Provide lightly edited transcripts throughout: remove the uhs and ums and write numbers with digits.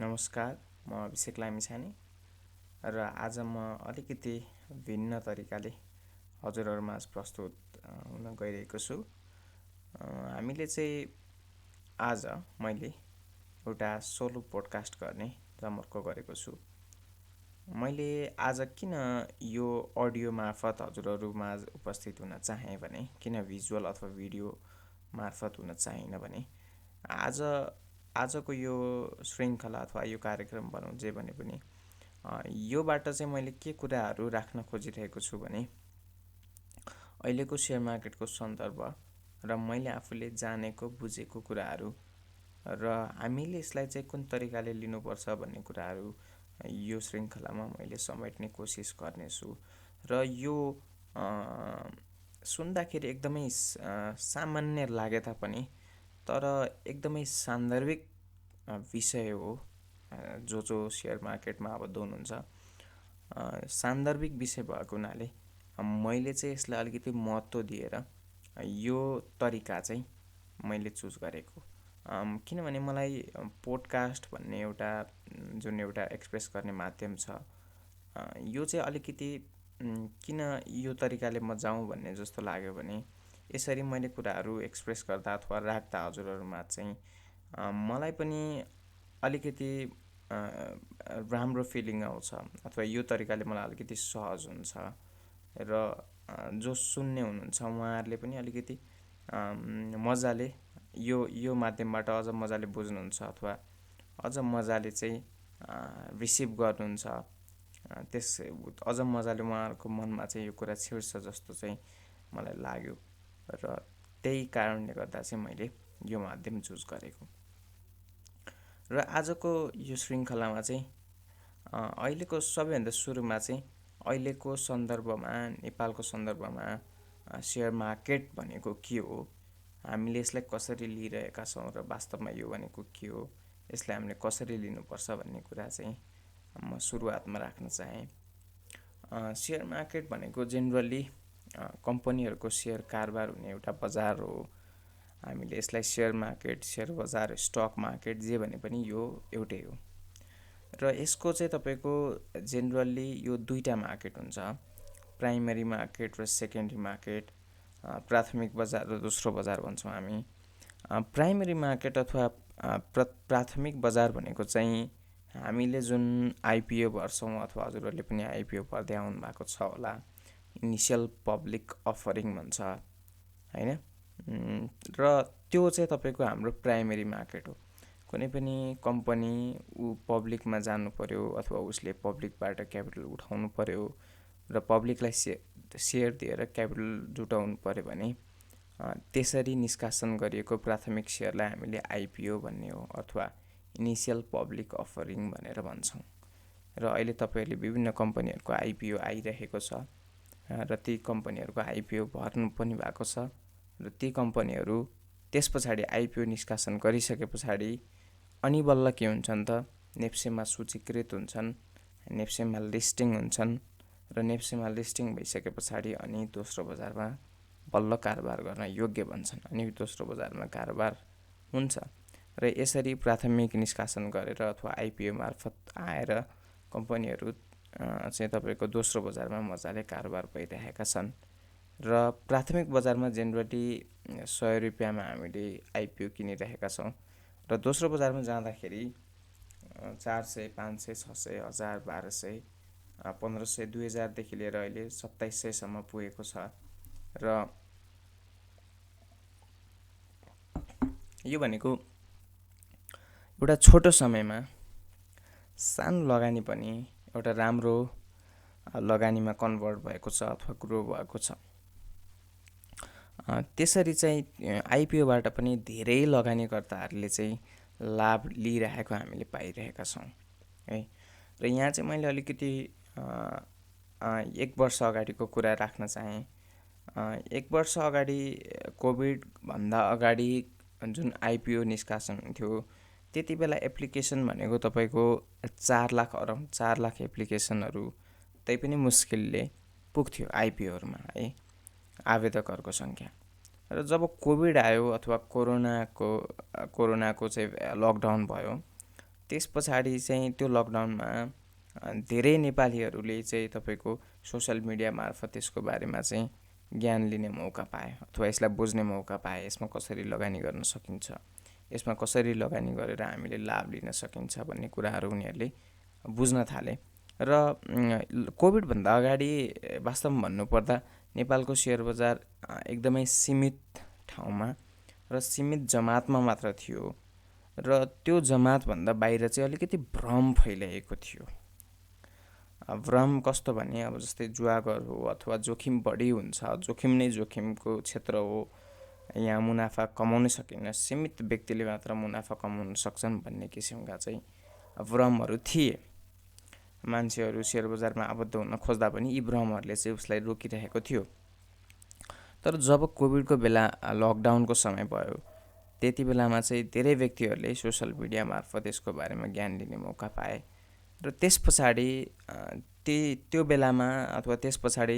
नमस्कार, म अभिषेक लामिछाने र आज म अलिकति भिन्न तरिकाले हजुरहरूमाझ प्रस्तुत हुन गइरहेको छु। हामीले चाहिँ आज मैले एउटा सोलो पोडकास्ट गर्ने जमर्को गरेको छु। मैले आज किन यो अडियो मार्फत हजुरहरूमाझ उपस्थित हुन चाहेँ भने, किन भिजुअल अथवा भिडियो मार्फत हुन चाहेन भने, आजको यो श्रृङ्खला अथवा यो कार्यक्रम भनौँ जे भने पनि योबाट चाहिँ मैले के कुराहरू राख्न खोजिरहेको छु भने अहिलेको सेयर मार्केटको सन्दर्भ र मैले आफूले जानेको बुझेको कुराहरू र हामीले यसलाई चाहिँ कुन तरिकाले लिनुपर्छ भन्ने कुराहरू यो श्रृङ्खलामा मैले समेट्ने कोसिस गर्नेछु। र यो सुन्दाखेरि एकदमै सामान्य लागे तापनि तर एकदमै सान्दर्भिक विषय हो। जो सेयर मार्केटमा आबद्ध हुनुहुन्छ सान्दर्भिक विषय भएको हुनाले मैले चाहिँ यसलाई अलिकति महत्त्व दिएर यो तरिका चाहिँ मैले चुज गरेको। किनभने मलाई पोडकास्ट भन्ने एउटा एक्सप्रेस गर्ने माध्यम छ, यो चाहिँ अलिकति किन यो तरिकाले म जाउँ भन्ने जस्तो लाग्यो भने यसरी मैले कुराहरू एक्सप्रेस गर्दा अथवा राख्दा हजुरहरूमा चाहिँ मलाई पनि अलिकति राम्रो फिलिङ आउँछ अथवा यो तरिकाले मलाई अलिकति सहज हुन्छ र जो सुन्ने हुनुहुन्छ उहाँहरूले पनि अलिकति मजाले यो माध्यमबाट अझ मजाले बुझ्नुहुन्छ अथवा अझ मजाले चाहिँ रिसिभ गर्नुहुन्छ। अझ मजाले उहाँहरूको मनमा चाहिँ यो कुरा छिर्छ जस्तो चाहिँ मलाई लाग्यो र त्यही कारणले गर्दा चाहिँ मैले यो माध्यम चुज गरेको। र आजको यो श्रृङ्खलामा चाहिँ अहिलेको सबैभन्दा सुरुमा चाहिँ अहिलेको सन्दर्भमा नेपालको सन्दर्भमा सेयर मार्केट भनेको के हो, हामीले यसलाई कसरी लिइरहेका छौँ र वास्तवमा यो भनेको के हो, यसलाई हामीले कसरी लिनुपर्छ भन्ने कुरा चाहिँ म सुरुवातमा राख्न चाहेँ। सेयर मार्केट भनेको जेनरली कम्पनीहरूको सेयर कारोबार हुने एउटा बजार हो। हामीले यसलाई सेयर मार्केट, सेयर बजार, स्टक मार्केट जे भने पनि यो एउटै हो। र यसको चाहिँ तपाईँको जेनरली यो दुईवटा मार्केट हुन्छ, प्राइमरी मार्केट र सेकेन्डरी मार्केट, प्राथमिक बजार र दोस्रो बजार भन्छौँ हामी। प्राइमरी मार्केट अथवा प्राथमिक बजार भनेको चाहिँ हामीले जुन आइपिओ भर्छौँ अथवा हजुरहरूले पनि आइपिओ भर्दै आउनु भएको छ होला, इनिसियल पब्लिक अफरिङ भन्छ होइन। र त्यो चाहिँ तपाईँको हाम्रो प्राइमरी मार्केट हो। कुनै पनि कम्पनी पब्लिकमा जानु पर्यो अथवा उसले पब्लिकबाट क्यापिटल उठाउनु पर्यो र पब्लिकलाई सेयर दिएर क्यापिटल जुटाउनु पर्यो भने त्यसरी निष्कासन गरिएको प्राथमिक सेयरलाई हामीले आइपिओ भन्ने हो अथवा इनिसियल पब्लिक अफरिङ भनेर भन्छौँ। र अहिले तपाईँहरूले विभिन्न कम्पनीहरूको आइपिओ आइरहेको छ र ती कम्पनीहरूको आइपिओ भर्नु पनि भएको छ र ती कम्पनीहरू त्यस पछाडि आइपिओ निष्कासन गरिसके पछाडि अनि बल्ल के हुन्छन् त नेप्सेमा सूचीकृत हुन्छन्, नेप्सेमा लिस्टिङ हुन्छन् र नेप्सेमा लिस्टिङ भइसके पछाडि अनि दोस्रो बजारमा बल्ल कारोबार गर्न योग्य बन्छन्, अनि दोस्रो बजारमा कारोबार हुन्छ। र यसरी प्राथमिक निष्कासन गरेर अथवा आइपिओ मार्फत आएर कम्पनीहरू चाहिँ तपाईँको दोस्रो बजारमा मजाले कारोबार भइरहेका छन्। र प्राथमिक बजारमा जेनरली 100 रुपियाँमा हामीले आइपिओ किनिरहेका छौँ र दोस्रो बजारमा जाँदाखेरि 400, 500, 600, 1000, 1200, 1500, 2000देखि लिएर अहिले 2700 सम्म पुगेको छ। र यो भनेको एउटा छोटो समयमा सानो लगानी पनि एउटा राम्रो लगानीमा कन्भर्ट भएको छ अथवा ग्रो भएको छ। त्यसरी चाहिँ आइपिओबाट पनि धेरै लगानीकर्ताहरूले चाहिँ लाभ लिइरहेको हामीले पाइरहेका छौँ है। र यहाँ चाहिँ मैले अलिकति 1 वर्ष अगाडिको कुरा राख्न चाहेँ। 1 वर्ष अगाडि कोभिडभन्दा अगाडि जुन आइपिओ निष्कासन हुन्थ्यो त्यति बेला एप्लिकेसन भनेको तपाईँको 4 लाख अराउन्ड 4 लाख एप्लिकेसनहरू त्यही पनि मुस्किलले पुग्थ्यो आइपिओहरूमा है, आवेदकहरूको सङ्ख्या। र जब कोभिड आयो अथवा कोरोनाको चाहिँ लकडाउन भयो त्यस पछाडि चाहिँ त्यो लकडाउनमा धेरै नेपालीहरूले चाहिँ तपाईँको सोसल मिडिया मार्फत यसको बारेमा चाहिँ ज्ञान लिने मौका पाए अथवा यसलाई बुझ्ने मौका पाए। यसमा कसरी लगानी गर्न सकिन्छ, यसमा कसरी लगानी गरेर हामीले लाभ लिन सकिन्छ भन्ने कुराहरू उनीहरूले बुझ्न थाले। र कोभिडभन्दा अगाडि वास्तवमा भन्नुपर्दा नेपालको सेयर बजार एकदमै सीमित ठाउँमा र सीमित जमातमा मात्र थियो र त्यो जमातभन्दा बाहिर चाहिँ अलिकति भ्रम फैलिएको थियो। भ्रम कस्तो भने अब जस्तै जुवागर हो अथवा जोखिम बढी हुन्छ, जोखिम नै जोखिमको क्षेत्र हो, यहाँ मुनाफा कमाउन सकिन्न, सीमित व्यक्तिले मात्र मुनाफा कमाउन सक्छन् भन्ने किसिमका चाहिँ भ्रमहरू थिए। मान्छेहरू सेयर बजारमा आबद्ध हुन खोज्दा पनि यी भ्रमहरूले चाहिँ उसलाई रोकिरहेको थियो। तर जब कोभिडको बेला लकडाउनको समय भयो त्यति बेलामा चाहिँ धेरै व्यक्तिहरूले सोसल मिडिया मार्फत यसको बारेमा ज्ञान लिने मौका पाए र त्यस पछाडि त्यो बेलामा अथवा त्यस पछाडि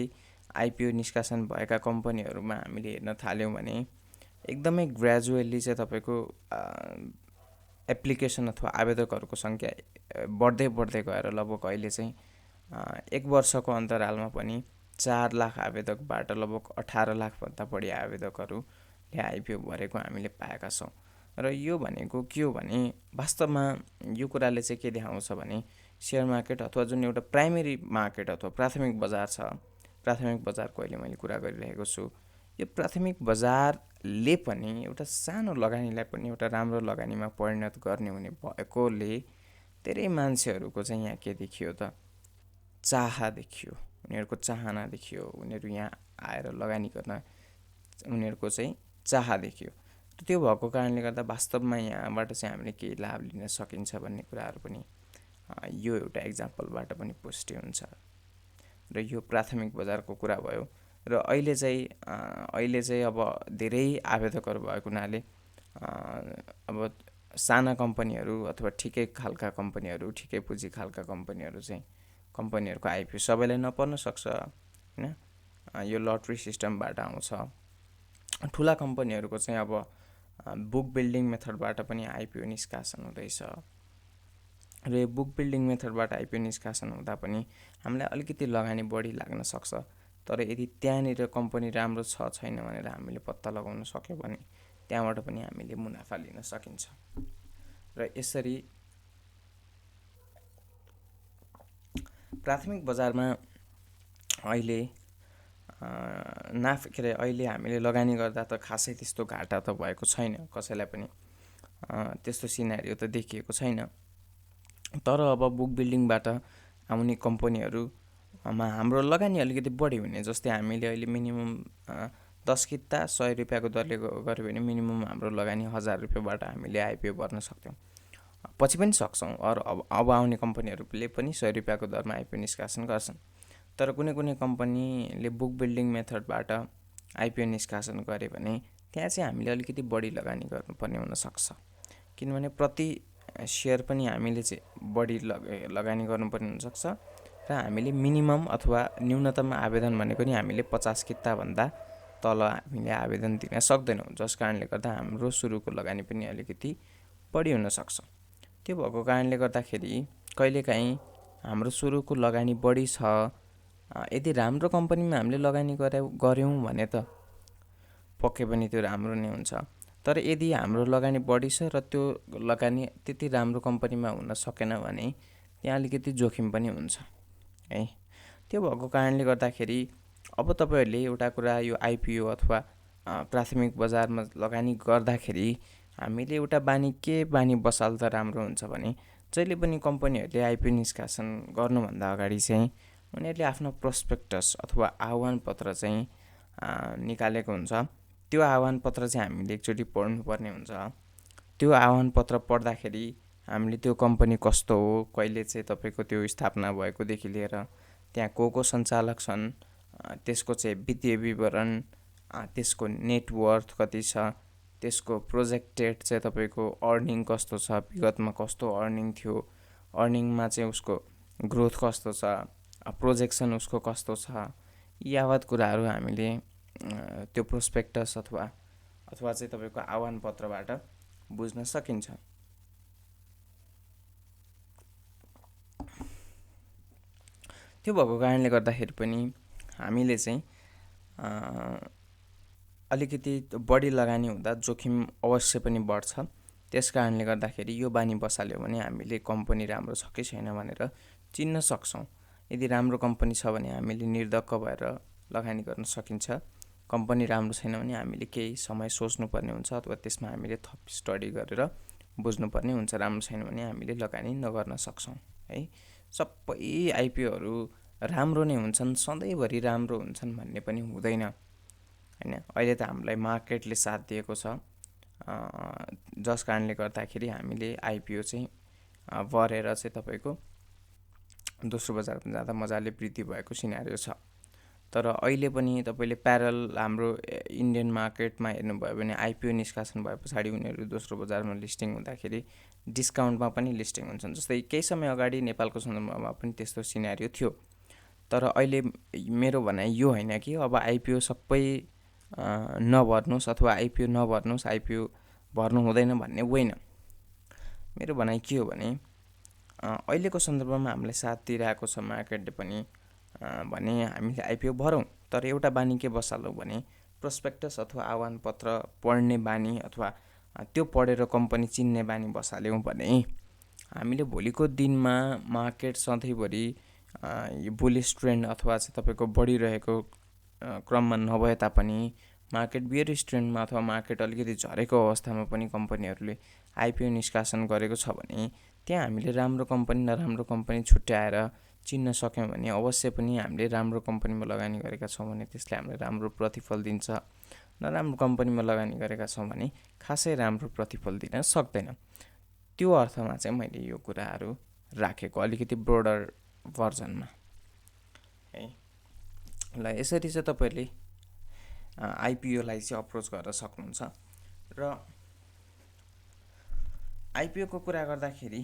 आइपिओ निष्कासन भएका कम्पनीहरूमा हामीले हेर्न थाल्यौँ भने एकदमै ग्रेजुअली चाहिँ तपाईँको एप्लिकेसन अथवा आवेदकहरूको सङ्ख्या बढ्दै गएर लगभग अहिले चाहिँ 1 वर्षको अन्तरालमा पनि 4 लाख आवेदकबाट लगभग 18 लाखभन्दा बढी आवेदकहरूले आइपिओ भरेको हामीले पाएका छौँ। र यो भनेको के हो भने वास्तवमा यो कुराले चाहिँ के देखाउँछ भने सेयर मार्केट अथवा जुन एउटा प्राइमेरी मार्केट अथवा प्राथमिक बजार छ, प्राथमिक बजारको अहिले मैले कुरा गरिरहेको छु, यो प्राथमिक बजारले पनि एउटा सानो लगानीलाई पनि एउटा राम्रो लगानीमा परिणत गर्ने हुने भएकोले धेरै मान्छेहरूको चाहिँ यहाँ के देखियो त, चाह देखियो, उनीहरूको चाहना देखियो, उनीहरू यहाँ आएर लगानी गर्न उनीहरूको चाहिँ चाह देखियो। त्यो भएको कारणले गर्दा वास्तवमा यहाँबाट चाहिँ हामीले केही लाभ लिन सकिन्छ भन्ने कुराहरू पनि यो एउटा एक्जाम्पलबाट पनि पुष्टि हुन्छ। र यो प्राथमिक बजारको कुरा भयो। र अहिले चाहिँ अब धेरै आवेदकहरू भएको हुनाले अब साना कम्पनीहरू अथवा ठिकै खालका कम्पनीहरू, ठिकै पुँजी खालका कम्पनीहरू चाहिँ कम्पनीहरूको आइपिओ सबैलाई नपर्न सक्छ होइन, यो लटरी सिस्टमबाट आउँछ। ठुला कम्पनीहरूको चाहिँ अब बुक बिल्डिङ मेथडबाट पनि आइपिओ निष्कासन हुँदैछ र यो बुक बिल्डिङ मेथडबाट आइपिओ निष्कासन हुँदा पनि हामीलाई अलिकति लगानी बढी लाग्न सक्छ। तर यदि त्यहाँनिर कम्पनी राम्रो छ छैन भनेर हामीले पत्ता लगाउन सक्यो भने त्यहाँबाट पनि हामीले मुनाफा लिन सकिन्छ। र यसरी प्राथमिक बजारमा अहिले अहिले हामीले लगानी गर्दा त खासै त्यस्तो घाटा त भएको छैन, कसैलाई पनि त्यस्तो सिनारियो त देखिएको छैन। तर अब बुक बिल्डिङबाट आउने कम्पनीहरूमा हाम्रो लगानी अलिकति बढी हुने, जस्तै हामीले अहिले मिनिमम 10 किता 100 रुपियाँको दरले गऱ्यो भने मिनिमम हाम्रो लगानी 1000 रुपियाँबाट हामीले आइपिओ भर्न सक्थ्यौँ, पछि पनि सक्छौँ। अब आउने कम्पनीहरूले पनि 100 रुपियाँको दरमा आइपिओ निष्कासन गर्छन्। तर कुनै कम्पनीले बुक बिल्डिङ मेथडबाट आइपिओ निष्कासन गरे भने त्यहाँ चाहिँ हामीले अलिकति बढी लगानी गर्नुपर्ने हुनसक्छ, किनभने प्रति सेयर पनि हामीले चाहिँ बढी लगानी गर्नुपर्ने हुनसक्छ र हामीले मिनिमम अथवा न्यूनतम आवेदन भनेको नि हामीले 50 किताभन्दा तल हामीले आवेदन दिन सक्दैनौँ, जस कारणले गर्दा हाम्रो सुरुको लगानी पनि अलिकति बढी हुनसक्छ। त्यो भएको कारणले गर्दाखेरि कहिलेकाहीँ हाम्रो सुरुको लगानी बढी छ, यदि राम्रो कम्पनीमा हामीले लगानी गऱ्यौँ भने त पक्कै पनि त्यो राम्रो नै हुन्छ। तर यदि हाम्रो लगानी बढी छ र त्यो लगानी त्यति राम्रो कम्पनीमा हुन सकेन भने त्यहाँ अलिकति जोखिम पनि हुन्छ है। त्यो भएको कारणले गर्दाखेरि अब तपाईँहरूले एउटा कुरा यो आइपिओ अथवा प्राथमिक बजारमा लगानी गर्दाखेरि हामीले एउटा बानी बसाल त राम्रो हुन्छ भने जहिले पनि कम्पनीहरूले आइपिओ निष्कासन गर्नुभन्दा अगाडि चाहिँ उनीहरूले आफ्नो प्रोस्पेक्टस अथवा आह्वान पत्र चाहिँ निकालेको हुन्छ। त्यो आह्वान पत्र चाहिँ हामीले एकचोटि पढ्नुपर्ने हुन्छ। त्यो आह्वान पत्र पढ्दाखेरि हामीले त्यो कम्पनी कस्तो हो, कहिले चाहिँ तपाईँको त्यो स्थापना भएकोदेखि लिएर त्यहाँ को सञ्चालक छन्, त्यसको चाहिँ वित्तीय विवरण, त्यसको नेटवर्थ कति छ, त्यसको प्रोजेक्टेड चाहिँ तपाईँको अर्निङ कस्तो छ, विगतमा कस्तो अर्निङ थियो, अर्निङमा चाहिँ उसको ग्रोथ कस्तो छ, प्रोजेक्सन उसको कस्तो छ, यी यावत कुराहरू हामीले त्यो प्रोस्पेक्टस अथवा चाहिँ तपाईँको आह्वान पत्रबाट बुझ्न सकिन्छ। त्यो भएको कारणले गर्दाखेरि पनि हामीले चाहिँ अलिकति बढी लगानी हुँदा जोखिम अवश्य पनि बढ्छ। त्यस कारणले गर्दाखेरि यो बानी बसाल्यो भने हामीले कम्पनी राम्रो छ कि छैन भनेर चिन्न सक्छौँ। यदि राम्रो कम्पनी छ भने हामीले निर्धक्क भएर लगानी गर्न सकिन्छ। कम्पनी राम्रो छैन भने हामीले केही समय सोच्नुपर्ने हुन्छ अथवा त्यसमा हामीले थप स्टडी गरेर बुझ्नुपर्ने हुन्छ। राम्रो छैन भने हामीले लगानी नगर्न सक्छौँ है। सबै आइपिओहरू राम्रो नै हुन्छन्, सधैँभरि राम्रो हुन्छन् भन्ने पनि हुँदैन हैन। अहिले त हामीलाई मार्केटले साथ दिएको छ, जस कारणले गर्दाखेरि हामीले आइपिओ चाहिँ बढेर चाहिँ तपाईँको दोस्रो बजारमा जाँदा मजाले वृद्धि भएको सिनारियो छ। तर अहिले पनि तपाईँले प्यारल हाम्रो इन्डियन मार्केटमा हेर्नुभयो भने आइपिओ निष्कासन भए पछाडि उनीहरू दोस्रो बजारमा लिस्टिङ हुँदाखेरि डिस्काउन्टमा पनि लिस्टिङ हुन्छन्। जस्तै केही समय अगाडि नेपालको सन्दर्भमा पनि त्यस्तो सिनारियो थियो। तर अहिले मेरो भनाइ यो होइन कि अब आइपिओ सबै नभर्नुहोस् अथवा आइपिओ नभर्नुहोस्, आइपिओ भर्नु हुँदैन भन्ने होइन। मेरो भनाइ के हो भने अहिलेको सन्दर्भमा हामीलाई साथ दिइरहेको छ मार्केटले पनि भने हामीले आइपिओ भरौँ। तर एउटा बानी के बसालौँ भने प्रोस्पेक्टस अथवा आह्वान पत्र पढ्ने बानी अथवा त्यो पढेर कम्पनी चिन्ने बानी बसाल्यौँ भने हामीले भोलिको दिनमा मार्केट सधैँभरि यो बुलिस ट्रेन्ड अथवा चाहिँ तपाईँको बढिरहेको क्रममा नभए तापनि मार्केट बियरिस ट्रेन्डमा अथवा मार्केट अलिकति झरेको अवस्थामा पनि कम्पनीहरूले आइपिओ निष्कासन गरेको छ भने त्यहाँ हामीले राम्रो कम्पनी नराम्रो कम्पनी छुट्याएर चिन्न सक्यौँ भने अवश्य पनि हामीले राम्रो कम्पनीमा लगानी गरेका छौँ भने त्यसले हामीलाई राम्रो प्रतिफल दिन्छ। नराम्रो कम्पनीमा लगानी गरेका छौँ भने खासै राम्रो प्रतिफल दिन सक्दैन। त्यो अर्थमा चाहिँ मैले यो कुराहरू राखेको अलिकति ब्रोडर भर्जनमा है। ल यसरी चाहिँ तपाईँले आइपिओलाई चाहिँ अप्रोच गर्न सक्नुहुन्छ। र आइपिओको कुरा गर्दाखेरि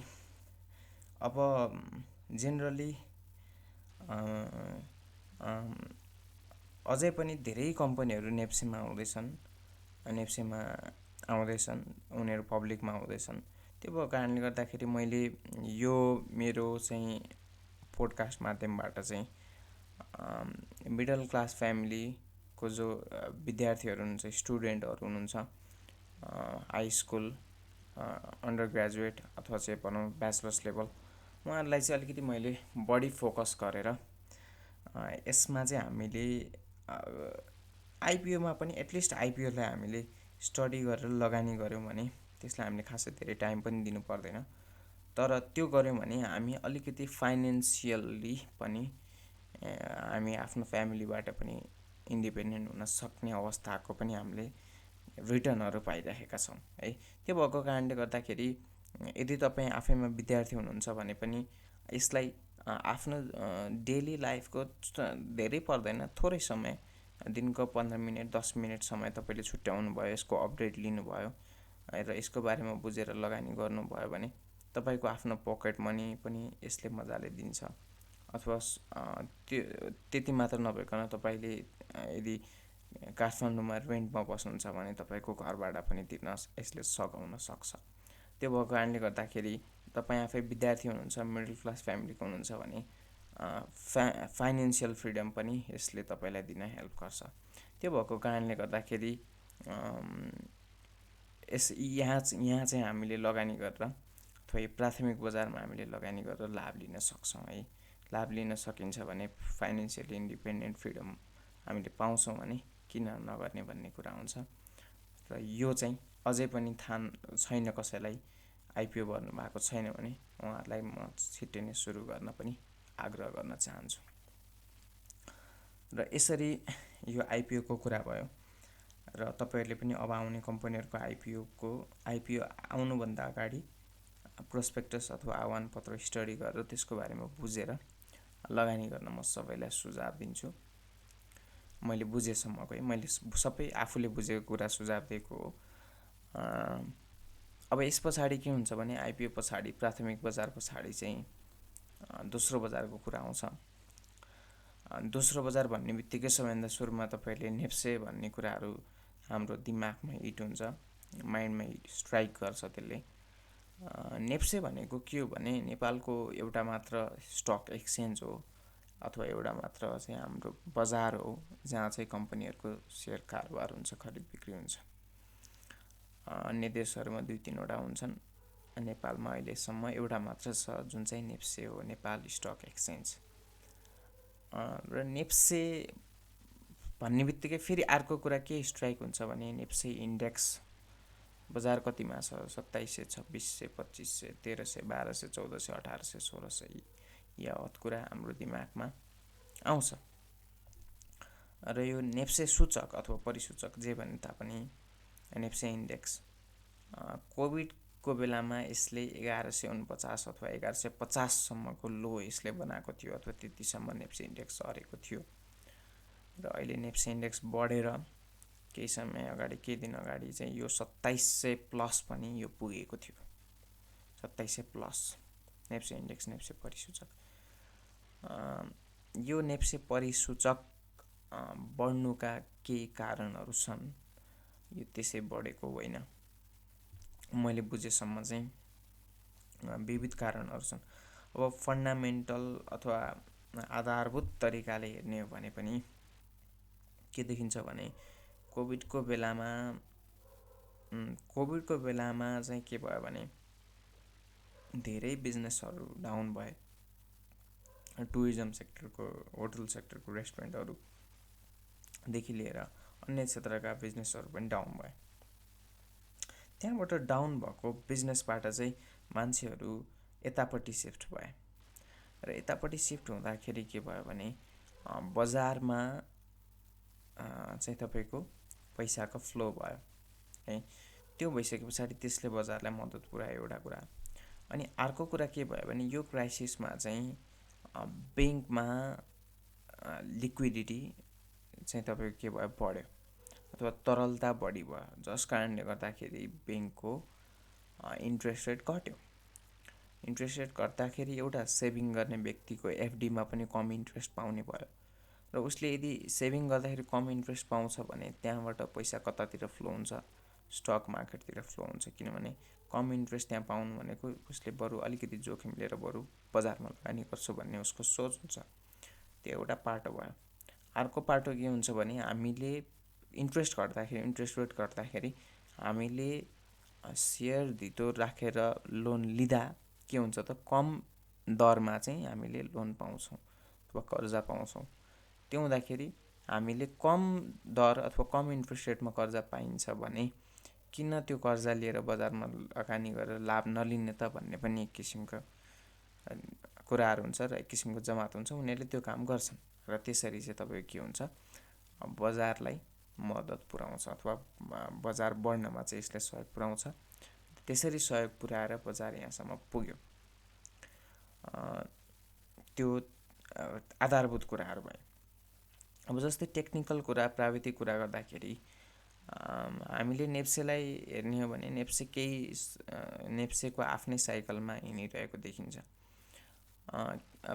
अब जेनरली अझै पनि धेरै कम्पनीहरू नेप्सीमा आउँदैछन्, उनीहरू पब्लिकमा आउँदैछन्। त्यो भएको कारणले गर्दाखेरि मैले यो मेरो चाहिँ पोडकास्ट माध्यमबाट चाहिँ मिडल क्लास फ्यामिलीको जो विद्यार्थीहरू हुनुहुन्छ, स्टुडेन्टहरू हुनुहुन्छ, हाई स्कुल, अन्डर ग्रेजुएट अथवा चाहिँ भनौँ ब्याचलर्स लेभल, उहाँहरूलाई चाहिँ अलिकति मैले बढी फोकस गरेर यसमा चाहिँ हामीले आइपिओमा पनि एटलिस्ट आइपिओलाई हामीले स्टडी गरेर लगानी गऱ्यौँ भने त्यसलाई हामीले खासै धेरै टाइम पनि दिनु पर्दैन। तर त्यो गऱ्यौँ भने हामी अलिकति फाइनेन्सियल्ली पनि हामी आफ्नो फ्यामिलीबाट पनि इन्डिपेन्डेन्ट हुन सक्ने अवस्थाको पनि हामीले रिटर्नहरू पाइरहेका छौँ है। त्यो भएको कारणले गर्दाखेरि यदि तपाईँ आफैमा विद्यार्थी हुनुहुन्छ भने पनि यसलाई आफ्नो डेली लाइफको धेरै पर्दैन, थोरै समय, दिनको 15 मिनट 10 मिनट समय तपाईँले छुट्याउनु भयो, यसको अपडेट लिनुभयो र यसको बारेमा बुझेर लगानी गर्नुभयो भने तपाईँको आफ्नो पकेट मनी पनि यसले मजाले दिन्छ। अथवा त्यति मात्र नभइकन तपाईँले यदि काठमाडौँमा रेन्टमा बस्नुहुन्छ भने तपाईँको घरबाट पनि दिन यसले सघाउन सक्छ। त्यो भएको कारणले गर्दाखेरि तपाईँ आफै विद्यार्थी हुनुहुन्छ, मिडल क्लास फ्यामिलीको हुनुहुन्छ भने फाइनेन्सियल फ्रिडम पनि यसले तपाईँलाई दिन हेल्प गर्छ। त्यो भएको कारणले गर्दाखेरि यहाँ चाहिँ हामीले लगानी गरेर अथवा प्राथमिक बजारमा हामीले लगानी गरेर लाभ लिन सक्छौँ है। लाभ लिन सकिन्छ भने फाइनेन्सियली इन्डिपेन्डेन्ट फ्रिडम हामीले पाउँछौँ भने किन नगर्ने भन्ने कुरा हुन्छ। र यो चाहिँ अझै पनि थाहा छैन कसैलाई, आइपिओ भर्नु भएको छैन भने उहाँहरूलाई म छिट्टै नै सुरु गर्न पनि आग्रह गर्न चाहन्छु। र यसरी यो आइपिओको कुरा भयो र तपाईँहरूले पनि अब आउने कम्पनीहरूको आइपिओ आउनुभन्दा अगाडि प्रोस्पेक्टस अथवा आह्वान पत्र स्टडी गरेर त्यसको बारेमा बुझेर लगानी गर्न म सबैलाई सुझाव दिन्छु। मैले बुझेसम्मको मैले सबै आफूले बुझेको कुरा सुझाव दिएको हो। अब यस पछाडि के हुन्छ भने आइपिओ पछाडि प्राथमिक बजार पछाडि चाहिँ दोस्रो बजारको कुरा आउँछ। दोस्रो बजार भन्ने बित्तिकै सबैभन्दा सुरुमा तपाईँले नेप्से भन्ने कुराहरू हाम्रो दिमागमा हिट हुन्छ, माइन्डमा स्ट्राइक गर्छ त्यसले। नेप्से भनेको के हो भने नेपालको एउटा मात्र स्टक एक्सचेन्ज हो अथवा एउटा मात्र चाहिँ हाम्रो बजार हो जहाँ चाहिँ कम्पनीहरूको सेयर कारोबार हुन्छ, खरिद बिक्री हुन्छ। अन्य देशहरूमा 2-3वटा हुन्छन्। नेपालमा अहिलेसम्म एउटा मात्र छ जुन चाहिँ नेप्से हो, नेपाल स्टक एक्सचेन्ज। र नेप्से भन्ने बित्तिकै फेरि अर्को कुरा के स्ट्राइक हुन्छ भने नेप्से इन्डेक्स बजार कतिमा छ? 2700, 2600, 2500, 1300, 1200, 1400, 1800, 1600 यावत कुरा हाम्रो दिमागमा आउँछ। र यो नेप्से सूचक अथवा परिसूचक जे भने तापनि नेप्से इन्डेक्स कोभिडको बेलामा यसले 1149 अथवा 1150सम्मको लो यसले बनाएको थियो, अथवा त्यतिसम्म नेप्से इन्डेक्स झरेको थियो। र अहिले नेप्से इन्डेक्स बढेर केही समय अगाडि, केही दिन अगाडि चाहिँ यो 2700 प्लस पनि यो पुगेको थियो। 2700 प्लस नेप्से इन्डेक्स, नेप्से परिसूचक। यो नेप्से परिसूचक बढ्नुका केही कारणहरू छन्। यो त्यसै बढेको होइन, मैले बुझेसम्म चाहिँ विविध कारणहरू छन्। अब फन्डामेन्टल अथवा आधारभूत तरिकाले हेर्ने हो भने पनि के देखिन्छ भने कोभिडको बेलामा चाहिँ के भयो भने धेरै बिजनेसहरू डाउन भए। टुरिज्म सेक्टरको, होटल सेक्टरको, रेस्टुरेन्टहरूदेखि लिएर अन्य क्षेत्रका बिजनेसहरू पनि डाउन भए। त्यहाँबाट डाउन भएको बिजनेसबाट चाहिँ मान्छेहरू यतापट्टि सिफ्ट भए। र यतापट्टि सिफ्ट हुँदाखेरि के भयो भने बजारमा चाहिँ तपाईँको पैसाको फ्लो भयो है। त्यो भइसके पछाडि त्यसले बजारलाई मद्दत पुर्यायो, एउटा कुरा। अनि अर्को कुरा के भयो भने यो क्राइसिसमा चाहिँ ब्याङ्कमा लिक्विडिटी चाहिँ तपाईँको के भयो, बढ्यो अथवा तरलता बढी भयो, जस कारणले गर्दाखेरि ब्याङ्कको इन्ट्रेस्ट रेट घट्यो। इन्ट्रेस्ट रेट घट्दाखेरि एउटा सेभिङ गर्ने व्यक्तिको एफडीमा पनि कम इन्ट्रेस्ट पाउने भयो। र उसले यदि सेभिङ गर्दाखेरि कम इन्ट्रेस्ट पाउँछ भने त्यहाँबाट पैसा कतातिर फ्लो हुन्छ? स्टक मार्केटतिर फ्लो हुन्छ। किनभने कम इन्ट्रेस्ट त्यहाँ पाउनु भनेको उसले बरु अलिकति जोखिम लिएर बरु बजारमा लगानी गर्छु भन्ने उसको सोच हुन्छ। त्यो एउटा पाटो भयो। अर्को पाटो के हुन्छ भने हामीले इन्ट्रेस्ट घट्दाखेरि, इन्ट्रेस्ट रेट घट्दाखेरि हामीले सेयर धितो राखेर लोन लिँदा के हुन्छ त, कम दरमा चाहिँ हामीले लोन पाउँछौँ अथवा कर्जा पाउँछौँ। त्यो हुँदाखेरि हामीले कम दर अथवा कम इन्ट्रेस्ट रेटमा कर्जा पाइन्छ भने किन त्यो कर्जा लिएर बजारमा लगानी गरेर लाभ नलिने त भन्ने पनि एक किसिमको कुराहरू हुन्छ र एक किसिमको जमात हुन्छ। उनीहरूले त्यो काम गर्छन् र त्यसरी चाहिँ तपाईँको के हुन्छ, बजारलाई मद्दत पुर्याउँछ अथवा बजार बढ्नमा चाहिँ यसले सहयोग पुर्याउँछ। त्यसरी सहयोग पुर्याएर बजार यहाँसम्म पुग्यो। त्यो आधारभूत कुराहरू भए। अब जस्तै टेक्निकल कुरा, प्राविधिक कुरा गर्दाखेरि हामीले नेप्सेलाई हेर्ने हो भने नेप्सेको आफ्नै साइकलमा हिँडिरहेको देखिन्छ।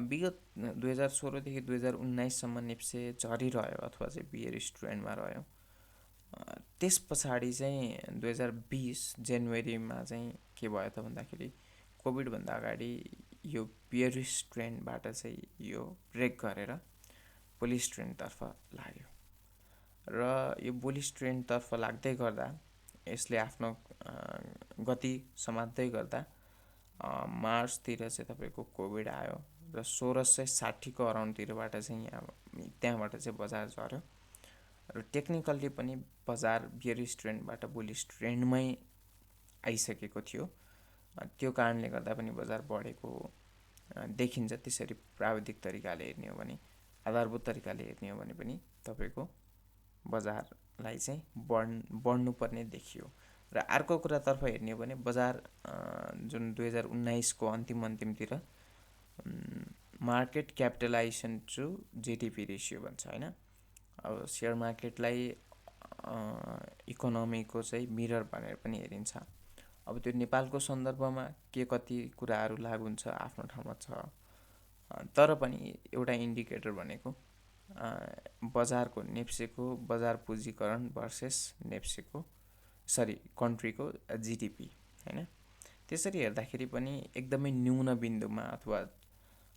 विगत 2016 देखि 2019सम्म नेप्से झरिरह्यो अथवा चाहिँ बियरिश ट्रेन्डमा रह्यो। त्यस पछाडि चाहिँ 2020 जनवरीमा चाहिँ के भयो त भन्दाखेरि कोभिडभन्दा अगाडि यो बियरिश ट्रेन्डबाट चाहिँ यो ब्रेक गरेर बुलिश ट्रेन्डतर्फ लाग्यो। र यो बुलिश ट्रेन्डतर्फ लाग्दै गर्दा यसले आफ्नो गति समात्दै गर्दा मार्चतिर चाहिँ तपाईँको कोभिड आयो र 1660को अराउन्डतिरबाट चाहिँ त्यहाँबाट चाहिँ बजार झऱ्यो। र टेक्निकल्ली पनि बजार बियरिश ट्रेन्डबाट बुलिश ट्रेन्डमै आइसकेको थियो। त्यो कारणले गर्दा पनि बजार बढेको देखिन्छ। त्यसरी प्राविधिक तरिकाले हेर्ने हो भने, आधारभूत तरिकाले हेर्ने हो भने पनि तपाईँको बजारलाई चाहिँ बढ्नुपर्ने देखियो। र अर्को कुरातर्फ हेर्ने हो भने बजार जुन 2019को अन्तिमतिर market capitalization to GDP ratio भन्छ होइन। अब सेयर मार्केटलाई इकोनोमीको चाहिँ मिरर भनेर पनि हेरिन्छ। अब त्यो नेपालको सन्दर्भमा के कति कुराहरू लागु हुन्छ आफ्नो ठाउँमा छ, तर पनि एउटा इन्डिकेटर भनेको बजारको नेप्सेको बजार पुँजीकरण भर्सेस कन्ट्रीको जिडिपी होइन। त्यसरी हेर्दाखेरि पनि एकदमै न्यून बिन्दुमा अथवा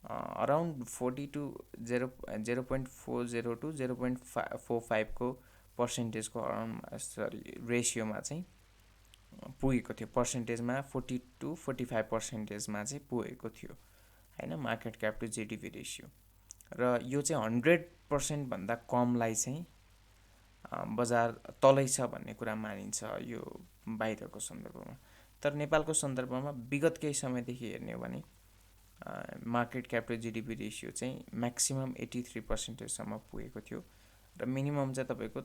अराउन्ड 40 टु 0.40 टु 0.45को पर्सेन्टेजको रेसियोमा चाहिँ पुगेको थियो। पर्सेन्टेजमा 40 टु 45%मा चाहिँ पुगेको थियो होइन, market cap to GDP ratio. र यो चाहिँ 100% भन्दा कमलाई चाहिँ बजार तलै छ भन्ने कुरा मानिन्छ यो बाहिरको सन्दर्भमा। तर नेपालको सन्दर्भमा विगत केही समयदेखि हेर्ने हो भने market cap to GDP ratio चाहिँ म्याक्सिमम् 83%सम्म पुगेको थियो र मिनिमम चाहिँ तपाईँको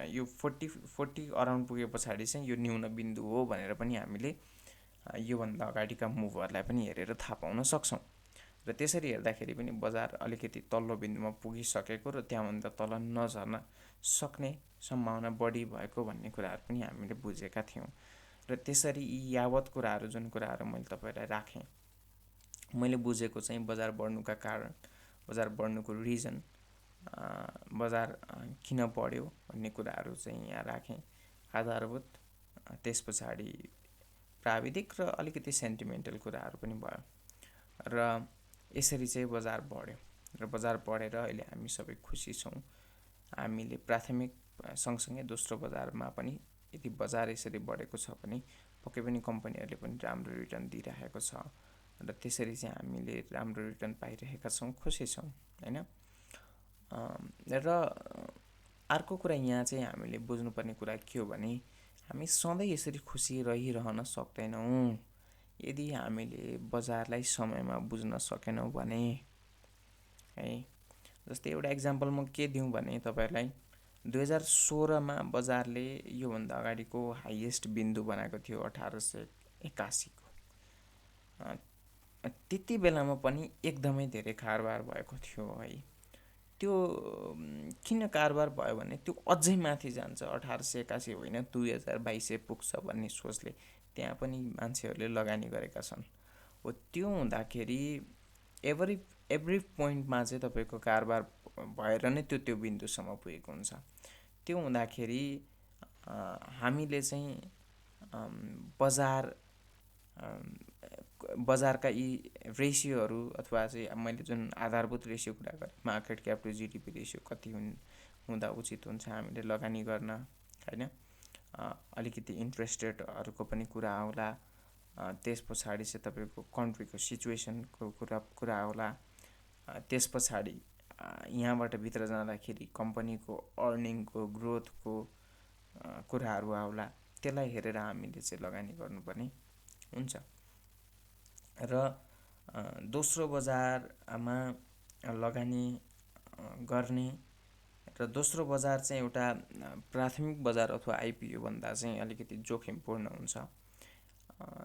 यो 40 अराउन्ड पुगे पछाडि चाहिँ यो न्यून बिन्दु हो भनेर पनि हामीले योभन्दा अगाडिका मुभहरूलाई पनि हेरेर थाहा पाउन सक्छौँ। र त्यसरी हेर्दाखेरि पनि बजार अलिकति तल्लो बिन्दुमा पुगिसकेको र त्यहाँभन्दा तल नझर्न सक्ने सम्भावना बढी भएको भन्ने कुराहरू पनि हामीले बुझेका थियौँ। र त्यसरी यी यावत कुराहरू जुन कुराहरू मैले तपाईँलाई राखेँ, मैले बुझेको चाहिँ बजार बढ्नुका कारण, बजार बढ्नुको रिजन, बजार किन बढ्यो भन्ने कुराहरू चाहिँ यहाँ राखेँ आधारभूत। त्यस पछाडि प्राविधिक र अलिकति सेन्टिमेन्टल कुराहरू पनि भयो र यसरी चाहिँ बजार बढ्यो र बजार बढेर अहिले हामी सबै खुसी छौँ। हामीले प्राथमिक सँगसँगै दोस्रो बजारमा पनि यदि बजार यसरी बढेको छ भने पक्कै पनि कम्पनीहरूले पनि राम्रो रिटर्न दिइरहेको छ र त्यसरी चाहिँ हामीले राम्रो रिटर्न पाइरहेका छौँ, खुसी छौँ होइन। र अर्को कुरा यहाँ चाहिँ हामीले बुझ्नुपर्ने कुरा के हो भने हामी सधैँ यसरी खुसी रहिरहन सक्दैनौँ यदि हामीले बजारलाई समयमा बुझ्न सकेनौँ भने है। जस्तै एउटा इक्जाम्पल म के दिउँ भने तपाईँहरूलाई 2016मा बजारले योभन्दा अगाडिको हाइएस्ट बिन्दु बनाएको थियो 1881को। त्यति बेलामा पनि एकदमै धेरै कारोबार भएको थियो है। त्यो किन कारोबार भयो भने त्यो अझै माथि जान्छ, 1881 होइन 2022 पुग्छ भन्ने सोचले त्यहाँ पनि मान्छेहरूले लगानी गरेका छन्। हो त्यो हुँदाखेरि एभ्री पोइन्टमा चाहिँ तपाईँको कारोबार भएर नै त्यो बिन्दुसम्म पुगेको हुन्छ। त्यो हुँदाखेरि हामीले चाहिँ बजारका यी रेसियोहरू अथवा चाहिँ मैले जुन आधारभूत रेसियो कुरा गरेँ, market cap to GDP ratio कति हुँदा उचित हुन्छ हामीले लगानी गर्न होइन। अलिकति इन्ट्रेस्ट रेटहरूको पनि कुरा आउला, त्यस पछाडि चाहिँ तपाईँको कन्ट्रीको सिचुएसनको कुरा आउला, त्यस पछाडि यहाँबाट भित्र जाँदाखेरि कम्पनीको अर्निङको ग्रोथको कुराहरू आउला। त्यसलाई हेरेर हामीले चाहिँ लगानी गर्नुपर्ने हुन्छ। र दोस्रो बजारमा लगानी गर्ने र दोस्रो बजार चाहिँ एउटा प्राथमिक बजार अथवा आइपिओ भन्दा चाहिँ अलिकति जोखिमपूर्ण हुन्छ,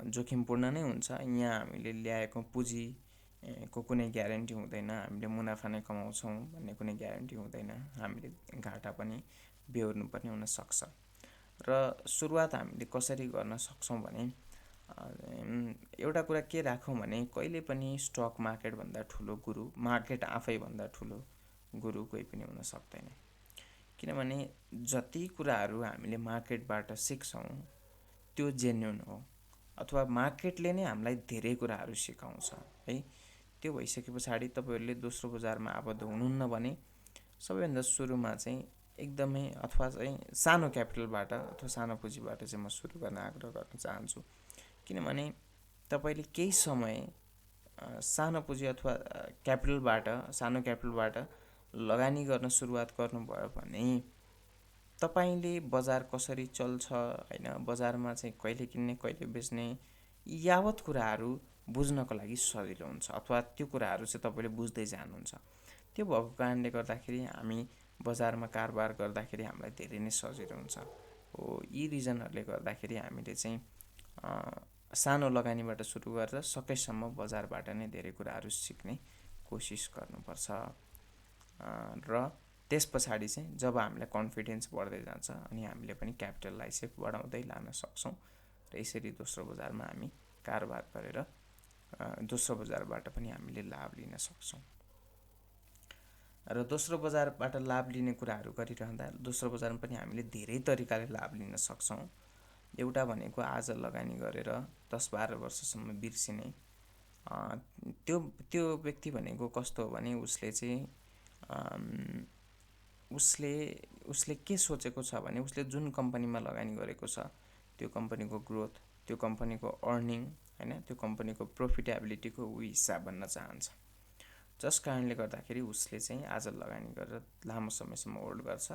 जोखिमपूर्ण नै हुन्छ। यहाँ हामीले ल्याएको पुँजीको कुनै ग्यारेन्टी हुँदैन, हामीले मुनाफा नै कमाउँछौँ भन्ने कुनै ग्यारेन्टी हुँदैन, हामीले घाटा पनि बेहोर्नुपर्ने हुनसक्छ। र सुरुवात हामीले कसरी गर्न सक्छौँ भने एउटा कुरा के राखौँ भने कहिले पनि स्टक मार्केटभन्दा ठुलो गुरु, मार्केट आफैभन्दा ठुलो गुरु कोही पनि हुन सक्दैन। किनभने जति कुराहरू हामीले मार्केटबाट सिक्छौँ त्यो जेन्युन हो अथवा मार्केटले नै हामीलाई धेरै कुराहरू सिकाउँछ है। त्यो भइसके पछाडि तपाईँहरूले दोस्रो बजारमा आबद्ध हुनुहुन्न भने सबैभन्दा सुरुमा चाहिँ एकदमै अथवा चाहिँ सानो क्यापिटलबाट अथवा सानो पुँजीबाट चाहिँ म सुरु गर्न आग्रह गर्न चाहन्छु। किनभने तपाईँले केही समय सानो पुँजी अथवा सानो क्यापिटलबाट लगानी गर्न सुरुवात गर्नुभयो भने तपाईँले बजार कसरी चल्छ होइन, बजारमा चाहिँ कहिले किन्ने कहिले बेच्ने यावत कुराहरू बुझ्नको लागि सजिलो हुन्छ अथवा त्यो कुराहरू चाहिँ तपाईँले बुझ्दै जानुहुन्छ। त्यो भएको कारणले गर्दाखेरि हामी बजारमा कारोबार गर्दाखेरि हामीलाई धेरै नै सजिलो हुन्छ। हो यी रिजनहरूले गर्दाखेरि हामीले चाहिँ सानो लगानीबाट सुरु गरेर सकेसम्म बजारबाट नै धेरै कुराहरू सिक्ने कोसिस गर्नुपर्छ। र त्यस पछाडि चाहिँ जब हामीलाई कन्फिडेन्स बढ्दै जान्छ अनि हामीले पनि क्यापिटललाई चाहिँ बढाउँदै लान सक्छौँ र यसरी दोस्रो बजारमा हामी कारोबार गरेर दोस्रो बजारबाट पनि हामीले लाभ लिन सक्छौँ। र दोस्रो बजारबाट लाभ लिने कुराहरू गरिरहँदा दोस्रो बजारमा पनि हामीले धेरै तरिकाले लाभ लिन सक्छौँ। एउटा भनेको आज लगानी गरेर 10-12 वर्षसम्म बिर्सिने अ, त्यो त्यो व्यक्ति भनेको कस्तो हो भने उसले चाहिँ उसले उसले के सोचेको छ भने उसले जुन कम्पनीमा लगानी गरेको छ त्यो कम्पनीको ग्रोथ, त्यो कम्पनीको अर्निङ, होइन, त्यो कम्पनीको प्रोफिटेबिलिटीको ऊ हिसाब भन्न चाहन्छ। जस कारणले गर्दाखेरि उसले चाहिँ आज लगानी गरेर लामो समयसम्म होल्ड गर्छ।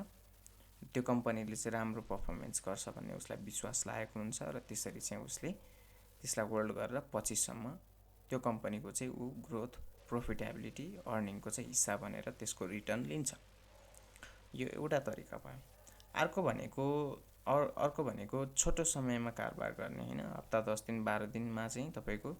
त्यो कम्पनीले चाहिँ राम्रो पर्फर्मेन्स गर्छ भन्ने उसलाई विश्वास लागेको हुन्छ र त्यसरी चाहिँ उसले त्यसलाई होल्ड गरेर पछिसम्म त्यो कम्पनीको चाहिँ ऊ ग्रोथ, प्रोफिटेबिलिटी, अर्निङको चाहिँ हिस्सा भनेर त्यसको रिटर्न लिन्छ। यो एउटा तरिका भयो। अर्को भनेको छोटो समयमा कारोबार गर्ने, होइन, हप्ता 10 दिन 12 दिनमा चाहिँ तपाईँको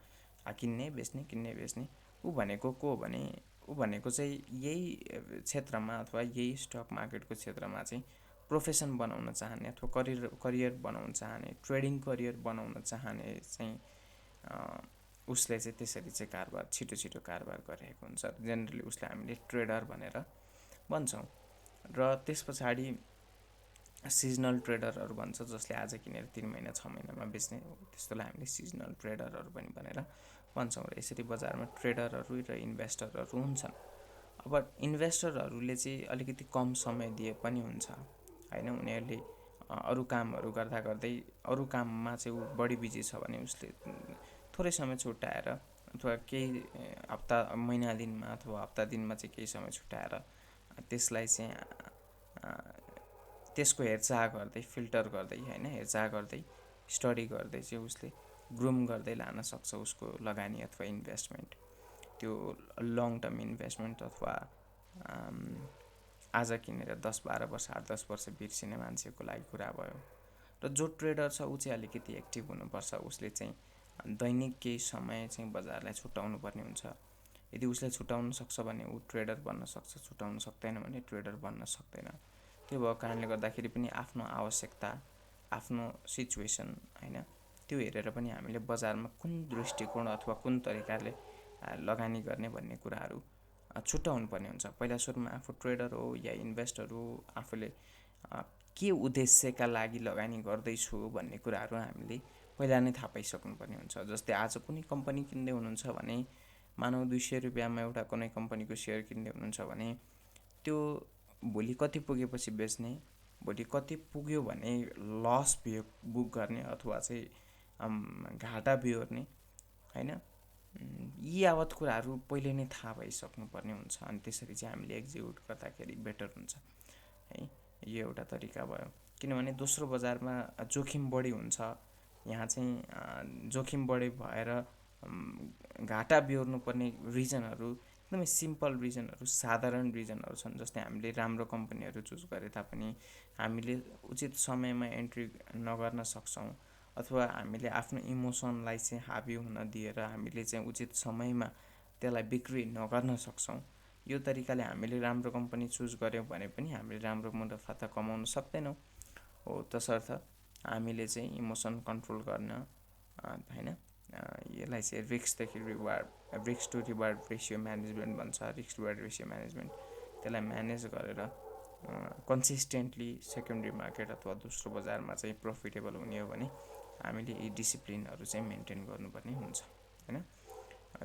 किन्ने बेच्ने। ऊ भनेको को हो भने ऊ भनेको चाहिँ यही क्षेत्रमा अथवा यही स्टक मार्केटको क्षेत्रमा चाहिँ प्रोफेसन बनाउन चाहने अथवा करियर बनाउन चाहने, ट्रेडिङ करियर बनाउन चाहने चाहिँ उसले चाहिँ त्यसरी चाहिँ कारोबार छिटो कारोबार गरिरहेको हुन्छ। जेनरली उसलाई हामीले ट्रेडर भनेर भन्छौँ। र त्यस पछाडि सिजनल ट्रेडरहरू भन्छ, जसले आज किनेर 3 महिना 6 महिनामा बेच्ने, त्यस्तोलाई हामीले सिजनल ट्रेडरहरू पनि भनेर भन्छौँ। र यसरी बजारमा ट्रेडरहरू र इन्भेस्टरहरू हुन्छन्। अब इन्भेस्टरहरूले चाहिँ अलिकति कम समय दिए पनि हुन्छ, होइन, उनीहरूले अरू कामहरू गर्दा गर्दै अरू काममा चाहिँ ऊ बढी बिजी छ भने उसले थोरै समय छुट्याएर अथवा केही महिना दिनमा अथवा हप्ता दिनमा चाहिँ केही समय छुट्याएर त्यसलाई चाहिँ त्यसको हेरचाह गर्दै, फिल्टर गर्दै, होइन, हेरचाह गर्दै, स्टडी गर्दै चाहिँ उसले ग्रुम गर्दै लान सक्छ उसको लगानी अथवा इन्भेस्टमेन्ट। त्यो लङ टर्म इन्भेस्टमेन्ट अथवा आज किनेर 10-12 वर्ष 8-10 वर्ष बिर्सिने मान्छेको लागि कुरा भयो। र जो ट्रेडर छ ऊ चाहिँ अलिकति एक्टिभ हुनुपर्छ। उसले चाहिँ दैनिक केही समय चाहिँ बजारलाई छुट्याउनु पर्ने हुन्छ। यदि उसले छुट्याउन सक्छ भने ऊ ट्रेडर बन्न सक्छ, छुट्याउन सक्दैन भने ट्रेडर बन्न सक्दैन। त्यो भएको कारणले गर्दाखेरि पनि आफ्नो आवश्यकता, आफ्नो सिचुएसन, होइन, त्यो हेरेर पनि हामीले बजारमा कुन दृष्टिकोण अथवा कुन तरिकाले लगानी गर्ने भन्ने कुराहरू छुट्याउनु पर्ने हुन्छ। पहिला सुरुमा आफू ट्रेडर हो या इन्भेस्टर हो, आफूले के उद्देश्यका लागि लगानी गर्दैछु भन्ने कुराहरू हामीले पहिला नै थाहा पाइसक्नुपर्ने हुन्छ। जस्तै आज कुनै कम्पनी किन्दै हुनुहुन्छ भने, मानव 200 रुपियाँमा एउटा कुनै कम्पनीको सेयर किन्दै हुनुहुन्छ भने त्यो भोलि कति पुगेपछि बेच्ने, भोलि कति पुग्यो भने लस बुक गर्ने अथवा चाहिँ घाटा बिहोर्ने, होइन, यी यावत कुराहरू पहिले नै थाहा भइसक्नुपर्ने हुन्छ। अनि त्यसरी चाहिँ हामीले एक्जिक्युट गर्दाखेरि बेटर हुन्छ, है। यो एउटा तरिका भयो। किनभने दोस्रो बजारमा जोखिम बढी हुन्छ। यहाँ चाहिँ जोखिम बढी भएर घाटा बिहोर्नुपर्ने रिजनहरू एकदमै सिम्पल रिजनहरू, साधारण रिजनहरू छन्। जस्तै हामीले राम्रो कम्पनीहरू चुज गरे तापनि हामीले उचित समयमा एन्ट्री नगर्न सक्छौँ, अथवा हामीले आफ्नो इमोसनलाई चाहिँ हाबी हुन दिएर हामीले चाहिँ उचित समयमा त्यसलाई बिक्री नगर्न सक्छौँ। यो तरिकाले हामीले राम्रो कम्पनी चुज गऱ्यौँ भने पनि हामीले राम्रो मुनाफा त कमाउन सक्दैनौँ। हो, तसर्थ हामीले चाहिँ इमोसन कन्ट्रोल गर्न, होइन, यसलाई चाहिँ रिस्कदेखि risk to reward ratio management भन्छ। Risk to reward ratio management, त्यसलाई म्यानेज गरेर कन्सिस्टेन्टली सेकेन्डरी मार्केट अथवा दोस्रो बजारमा चाहिँ प्रफिटेबल हुने हो भने हामीले यी डिसिप्लिनहरू चाहिँ मेन्टेन गर्नुपर्ने हुन्छ, होइन।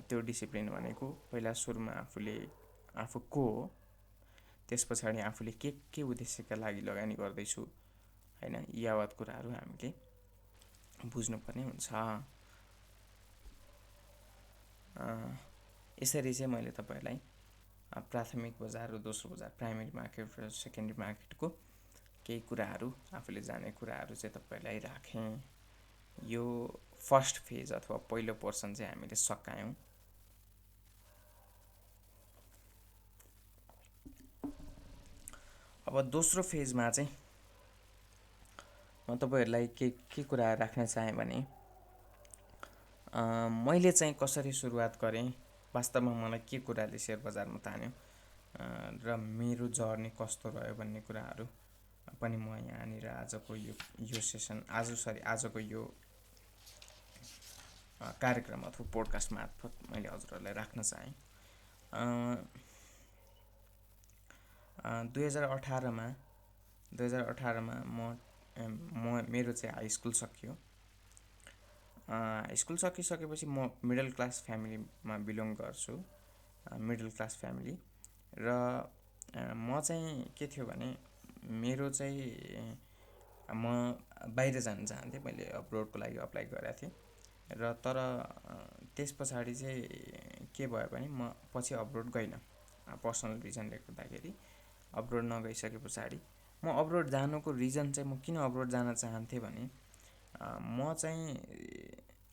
त्यो डिसिप्लिन भनेको पहिला सुरुमा आफू को हो, त्यस पछाडि आफूले के उद्देश्यका लागि लगानी गर्दैछु, होइन, यी यावत कुराहरू हामीले बुझ्नुपर्ने हुन्छ। यसरी चाहिँ मैले तपाईँलाई प्राथमिक बजार र दोस्रो बजार, प्राइमेरी मार्केट र सेकेन्डरी मार्केटको केही कुराहरू, आफूले जाने कुराहरू चाहिँ तपाईँलाई राखेँ। यो फर्स्ट फेज अथवा पहिलो पोर्सन चाहिँ हामीले सकायौँ। अब दोस्रो फेजमा चाहिँ म तपाईँहरूलाई के कुरा राख्न चाहेँ भने मैले चाहिँ कसरी सुरुवात गरेँ, वास्तवमा मलाई के कुराले सेयर बजारमा तान्यो र मेरो जर्नी कस्तो रह्यो भन्ने कुराहरू पनि म यहाँनिर आजको यो सेसन आजको यो कार्यक्रम अथवा पोडकास्ट मार्फत मैले हजुरहरूलाई राख्न चाहेँ। 2018मा मेरो चाहिँ हाई स्कुल सकियो। स्कुल सकिसकेपछि म मिडल क्लास फ्यामिलीमा बिलोङ गर्छु, मिडल क्लास फ्यामिली। र म चाहिँ के थियो भने मेरो चाहिँ म बाहिर जान चाहन्थेँ, मैले अब्रोडको लागि अप्लाई गरेको थिएँ। र तर त्यस पछाडि चाहिँ के भयो भने म पछि अब्रोड गइनँ, पर्सनल रिजनले गर्दाखेरि अब्रोड नगइसके पछाडि म अब्रोड जानुको रिजन चाहिँ म किन अब्रोड जान चाहन्थेँ भने म चाहिँ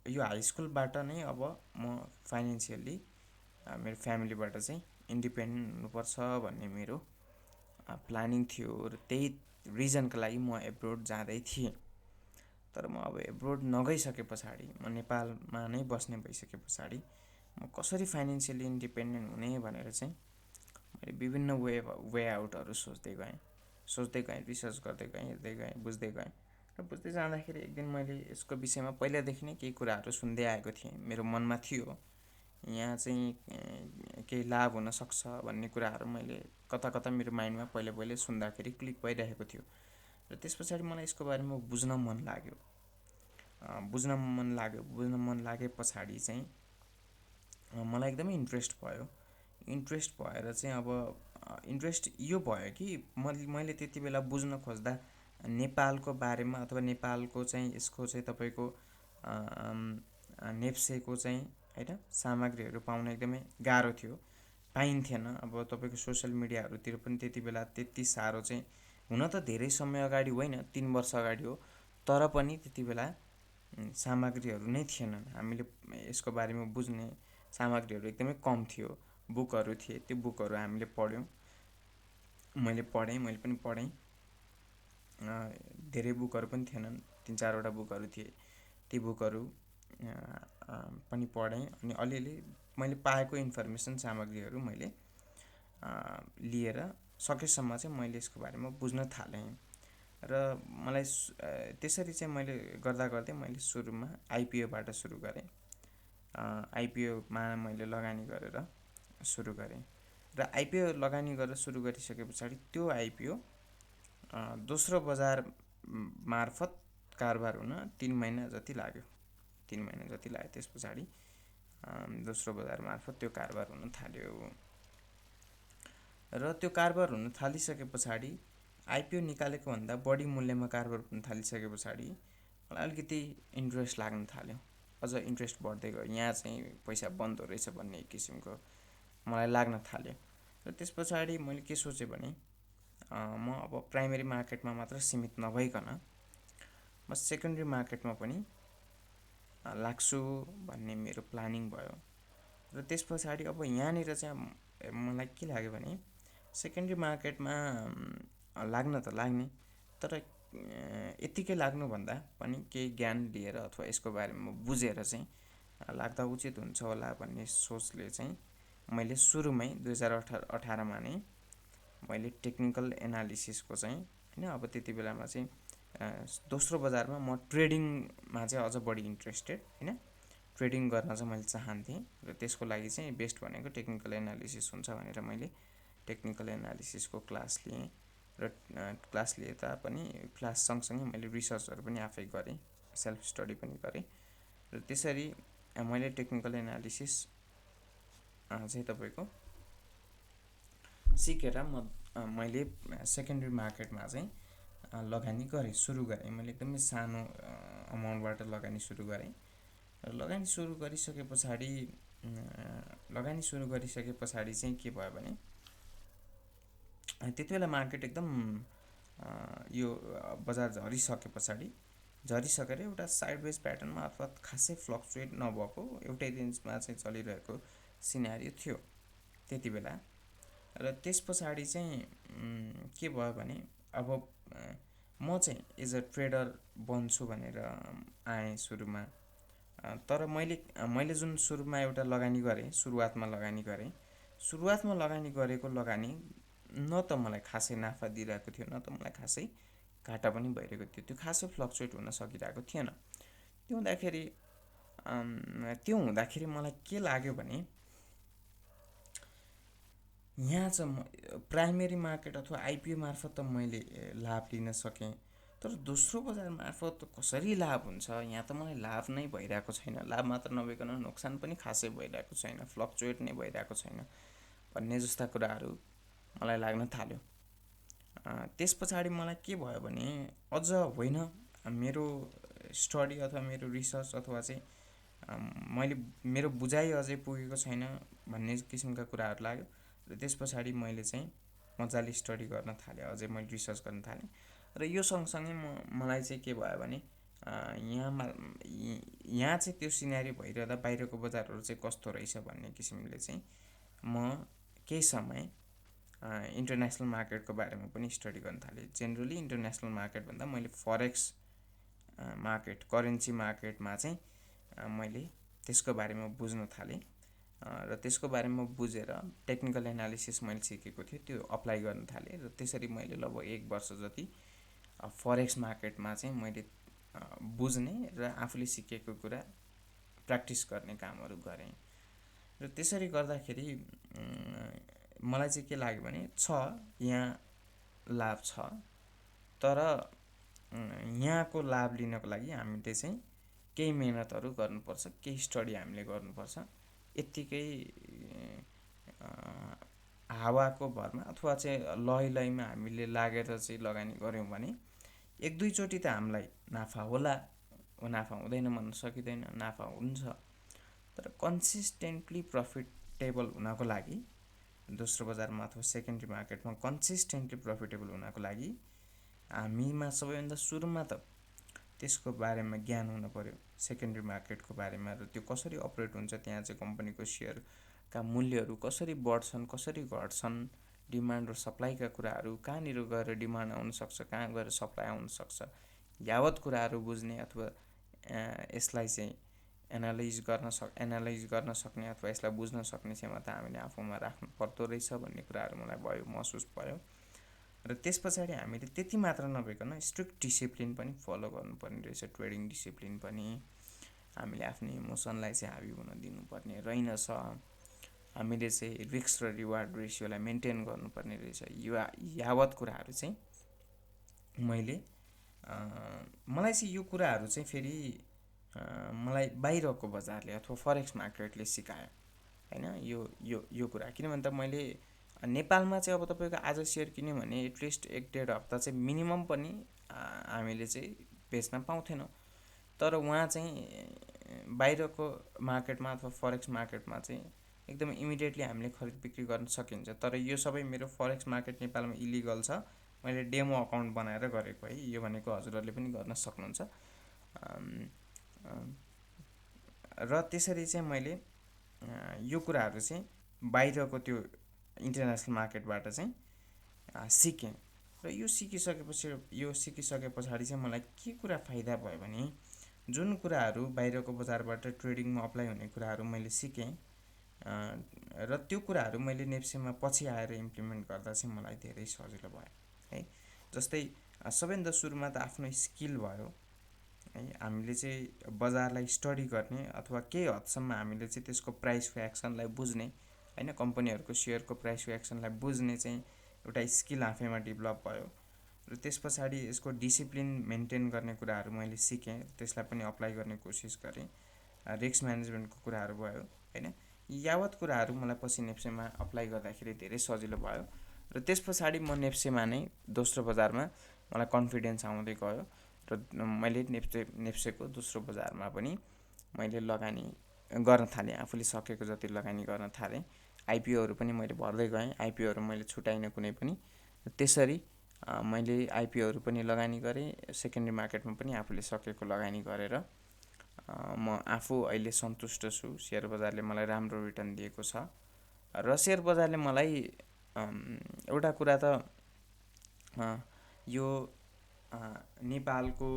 यो हाई स्कुलबाट नै अब म फाइनेन्सियल्ली मेरो फ्यामिलीबाट चाहिँ इन्डिपेन्डेन्ट हुनुपर्छ भन्ने मेरो प्लानिङ थियो। र त्यही रिजनका लागि म एब्रोड जाँदै थिएँ। तर म अब एब्रोड नगइसके पछाडि, म नेपालमा नै बस्ने भइसके पछाडि म कसरी फाइनेन्सियली इन्डिपेन्डेन्ट हुने भनेर चाहिँ मैले विभिन्न वे आउटहरू सोच्दै गएँ, रिसर्च गर्दै गएँ, हेर्दै गएँ, बुझ्दै गएँ। र बुझ्दै जाँदाखेरि एक दिन मैले यसको विषयमा पहिलादेखि नै केही कुराहरू सुन्दै आएको थिएँ। मेरो मनमा थियो यहाँ चाहिँ केही लाभ हुनसक्छ भन्ने कुराहरू मैले कता कता मेरो माइन्डमा पहिले सुन्दाखेरि क्लिक भइरहेको थियो। र त्यस पछाडि मलाई यसको बारेमा बुझ्न मन लागे पछाडि चाहिँ मलाई एकदमै इन्ट्रेस्ट भएर चाहिँ अब इन्ट्रेस्ट यो भयो कि मैले त्यति बेला बुझ्न खोज्दा नेपालको बारेमा अथवा नेपालको चाहिँ यसको चाहिँ तपाईँको नेप्सेको चाहिँ होइन सामग्रीहरू पाउन एकदमै गाह्रो थियो, पाइन्थेन। अब तपाईँको सोसियल मिडियाहरूतिर पनि त्यति बेला त्यति साह्रो चाहिँ, हुन त धेरै समय अगाडि होइन, 3 वर्ष अगाडि हो, तर पनि त्यति बेला सामग्रीहरू नै थिएनन्। हामीले यसको बारेमा बुझ्ने सामग्रीहरू एकदमै कम थियो। बुकहरू थिए, त्यो बुकहरू हामीले पढ्यौँ, मैले पनि पढेँ। धेरै बुकहरू पनि थिएनन्, 3-4वटा बुकहरू थिए, ती बुकहरू पनि पढेँ। अनि अलिअलि मैले पाएको इन्फर्मेसन सामग्रीहरू मैले लिएर सकेसम्म चाहिँ मैले यसको बारेमा बुझ्न थालेँ। र मलाई त्यसरी चाहिँ मैले गर्दै मैले सुरुमा आइपिओबाट सुरु गरेँ। आइपिओमा मैले लगानी गरेर सुरु गरेँ। र आइपिओ लगानी गरेर सुरु गरिसके पछाडि त्यो आइपिओ दोस्रो बजार मार्फत कारोबार हुन 3 महिना जति लाग्यो। त्यस पछाडि दोस्रो बजार मार्फत त्यो कारोबार हुन थाल्यो। र त्यो कारोबार हुन थालिसके पछाडि आइपिओ निकालेको भन्दा बढी मूल्यमा कारोबार हुन थालिसके पछाडि मलाई अलिकति इन्ट्रेस्ट लाग्न थाल्यो। अझ इन्ट्रेस्ट बढ्दै गयो, यहाँ चाहिँ पैसा बन्दो रहेछ भन्ने एक किसिमको मलाई लाग्न थाल्यो। र त्यस पछाडि मैले के सोचेँ भने म अब प्राइमेरी मार्केटमा मात्र सीमित नभइकन म सेकेन्डरी मार्केटमा पनि लाग्छु भन्ने मेरो प्लानिङ भयो। र त्यस पछाडि अब यहाँनिर चाहिँ मलाई के लाग्यो भने सेकेन्डरी मार्केटमा लाग्न त लाग्ने, तर यत्तिकै लाग्नुभन्दा पनि केही ज्ञान लिएर अथवा यसको बारेमा बुझेर चाहिँ लाग्दा उचित हुन्छ होला भन्ने सोचले चाहिँ मैले सुरुमै 2018मा नै मैले टेक्निकल एनालिसिसको चाहिँ होइन, अब त्यति बेलामा चाहिँ दोस्रो बजारमा म ट्रेडिङमा चाहिँ अझ बढी इन्ट्रेस्टेड, होइन, ट्रेडिङ गर्न चाहिँ मैले चाहन्थेँ। र त्यसको लागि चाहिँ बेस्ट भनेको टेक्निकल एनालिसिस हुन्छ भनेर मैले टेक्निकल एनालिसिसको क्लास लिएँ। र क्लास लिए तापनि क्लास सँगसँगै मैले रिसर्चहरू पनि आफै गरेँ, सेल्फ स्टडी पनि गरेँ। र त्यसरी मैले टेक्निकल एनालिसिस चाहिँ तपाईँको सिकेर मैले सेकेन्डरी मार्केटमा चाहिँ लगानी गरेँ, सुरु गरेँ। मैले एकदमै सानो अमाउन्टबाट लगानी सुरु गरेँ। र लगानी सुरु गरिसके पछाडि चाहिँ के भयो भने त्यति बेला मार्केट एकदम यो बजार झरिसकेर एउटा साइडवेज प्याटर्नमा अथवा खासै फ्लक्चुएट नभएको एउटै रेन्जमा चाहिँ चलिरहेको सिनारियो थियो त्यति बेला। र त्यस पछाडि चाहिँ के भयो भने अब म चाहिँ एज अ ट्रेडर बन्छु भनेर आएँ सुरुमा। तर मैले जुन सुरुमा एउटा लगानी गरेँ, सुरुवातमा लगानी गरेको लगानी न त मलाई खासै नाफा दिइरहेको थियो, न त मलाई खासै घाटा पनि भइरहेको थियो। त्यो खासै फ्लक्चुएट हुन सकिरहेको थिएन। त्यो हुँदाखेरि मलाई के लाग्यो भने यहाँ चाहिँ प्राइमेरी मार्केट अथवा आइपिओ मार्फत त मैले लाभ लिन सकेँ, तर दोस्रो बजार मार्फत कसरी लाभ हुन्छ, यहाँ त मलाई लाभ नै भइरहेको छैन, लाभ मात्र नभइकन नोक्सान पनि खासै भइरहेको छैन, फ्लक्चुएट नै भइरहेको छैन भन्ने जस्ता कुराहरू मलाई लाग्न थाल्यो। त्यस पछाडि मलाई के भयो भने अझ होइन, मेरो स्टडी अथवा मेरो रिसर्च अथवा चाहिँ मैले मेरो बुझाइ अझै पुगेको छैन भन्ने किसिमका कुराहरू लाग्यो र त्यस पछाडि मैले चाहिँ मजाले स्टडी गर्न थालेँ, अझै मैले रिसर्च गर्न थालेँ र यो सँगसँगै मलाई चाहिँ के भयो भने यहाँ चाहिँ त्यो सिनेरियो भइरहँदा बाहिरको बजारहरू चाहिँ कस्तो रहेछ भन्ने किसिमले चाहिँ म केही समय इन्टरनेसनल मार्केटको बारेमा पनि स्टडी गर्न थालेँ। जेनरली इन्टरनेसनल मार्केट भन्दा मैले फरेक्स मार्केट, करेन्सी मार्केटमा चाहिँ मैले त्यसको बारेमा बुझ्न थालेँ र त्यसको बारेमा बुझेर टेक्निकल एनालिसिस मैले सिकेको थिएँ, त्यो अप्लाई गर्न थालेँ र त्यसरी मैले लगभग 1 वर्ष जति फरेक्स मार्केटमा चाहिँ मैले बुझ्ने र आफूले सिकेको कुरा प्र्याक्टिस गर्ने कामहरू गरेँ र त्यसरी गर्दाखेरि मलाई चाहिँ के लाग्यो भने यहाँ लाभ छ, तर यहाँको लाभ लिनको लागि हामीले चाहिँ केही मेहनतहरू गर्नुपर्छ, केही स्टडी हामीले गर्नुपर्छ। यत्तिकै हावाको भरमा अथवा चाहिँ लैमा हामीले लागेर चाहिँ लगानी गऱ्यौँ भने 1-2 चोटि त हामीलाई नाफा होला, नाफा हुँदैन भन्न सकिँदैन, नाफा हुन्छ, तर कन्सिस्टेन्टली प्रफिटेबल हुनको लागि दोस्रो बजारमा अथवा सेकेन्डरी मार्केटमा कन्सिस्टेन्टली प्रफिटेबल हुनको लागि हामीमा सबैभन्दा सुरुमा त त्यसको बारेमा ज्ञान हुनु पर्यो, सेकेन्डरी मार्केटको बारेमा, र त्यो कसरी अपरेट हुन्छ, त्यहाँ चाहिँ कम्पनीको सेयरका मूल्यहरू कसरी बढ्छन्, कसरी घट्छन्, डिमान्ड र सप्लाईका कुराहरू, कहाँनिर गएर डिमान्ड आउनसक्छ, कहाँ गएर सप्लाई आउनसक्छ, यावत कुराहरू बुझ्ने अथवा यसलाई चाहिँ एनालाइज गर्न सक्ने अथवा यसलाई बुझ्न सक्ने क्षमता हामीले आफूमा राख्नु पर्दो रहेछ भन्ने कुराहरू मलाई महसुस भयो र त्यस पछाडि हामीले त्यति मात्र नभइकन स्ट्रिक्ट डिसिप्लिन पनि फलो गर्नुपर्ने रहेछ, ट्रेडिङ डिसिप्लिन पनि हामीले आफ्नो इमोसनलाई चाहिँ हाबी हुन दिनुपर्ने रहेनछ, हामीले चाहिँ रिस्क र रिवार्ड रेसियोलाई मेन्टेन गर्नुपर्ने रहेछ। यावत कुराहरू चाहिँ मलाई चाहिँ यो कुराहरू चाहिँ फेरि मलाई बाहिरको बजारले अथवा फरेक्स मार्केटले सिकायो हैन, यो कुरा। किन भन्दा मैले नेपालमा चाहिँ अब तपाईँको आज सेयर किन्यो भने एटलिस्ट 1-1.5 हप्ता चाहिँ मिनिमम पनि हामीले चाहिँ बेच्न पाउँथेनौँ, तर वहाँ चाहिँ बाहिरको मार्केटमा अथवा फरेक्स मार्केटमा चाहिँ एकदम इमिडिएटली हामीले खरिद बिक्री गर्न सकिन्छ। तर यो सबै मेरो फरेक्स मार्केट नेपालमा इलिगल छ, मैले डेमो अकाउन्ट बनाएर गरेको है, यो भनेको हजुरहरूले पनि गर्न सक्नुहुन्छ। र त्यसरी चाहिँ मैले यो कुराहरू चाहिँ बाहिरको त्यो इन्टरनेसनल मार्केटबाट चाहिँ सिकेँ र यो सिकिसके पछाडि चाहिँ मलाई के कुरा फाइदा भयो भने जुन कुराहरू बाहिरको बजारबाट ट्रेडिङमा अप्लाई हुने कुराहरू मैले सिकेँ र त्यो कुराहरू मैले नेप्सेमा पछि आएर इम्प्लिमेन्ट गर्दा चाहिँ मलाई धेरै सजिलो भयो है। जस्तै सबैभन्दा सुरुमा त आफ्नो स्किल भयो है, हामीले चाहिँ बजारलाई स्टडी गर्ने अथवा केही हदसम्म हामीले चाहिँ त्यसको प्राइसको एक्सनलाई बुझ्ने हैन, कम्पनीहरूको सेयरको प्राइसको एक्सनलाई बुझ्ने चाहिँ एउटा स्किल आफैमा डेभलप भयो र त्यस पछाडि यसको डिसिप्लिन मेन्टेन गर्ने कुराहरू मैले सिकेँ, त्यसलाई पनि अप्लाई गर्ने कोसिस गरेँ। रिस्क म्यानेजमेन्टको कुराहरू भयो हैन, यावत कुराहरू मलाई पछि नेप्सेमा अप्लाई गर्दाखेरि धेरै सजिलो भयो र त्यस पछाडि म नेप्सेमा नै दोस्रो बजारमा मलाई कन्फिडेन्स आउँदै गयो र मैले नेप्सेको दोस्रो बजारमा पनि मैले लगानी गर्न थालेँ, आफूले सकेको जति लगानी गर्न थालेँ। आइपिओहरू पनि मैले भर्दै गएँ, आइपिओहरू मैले छुटाइनँ कुनै पनि। त्यसरी मैले आइपिओहरू पनि लगानी गरेँ, सेकेन्डरी मार्केटमा पनि आफूले सकेको लगानी गरेर म आफू अहिले सन्तुष्ट छु। सेयर बजारले मलाई राम्रो रिटर्न दिएको छ र सेयर बजारले मलाई एउटा कुरा त यो नेपालको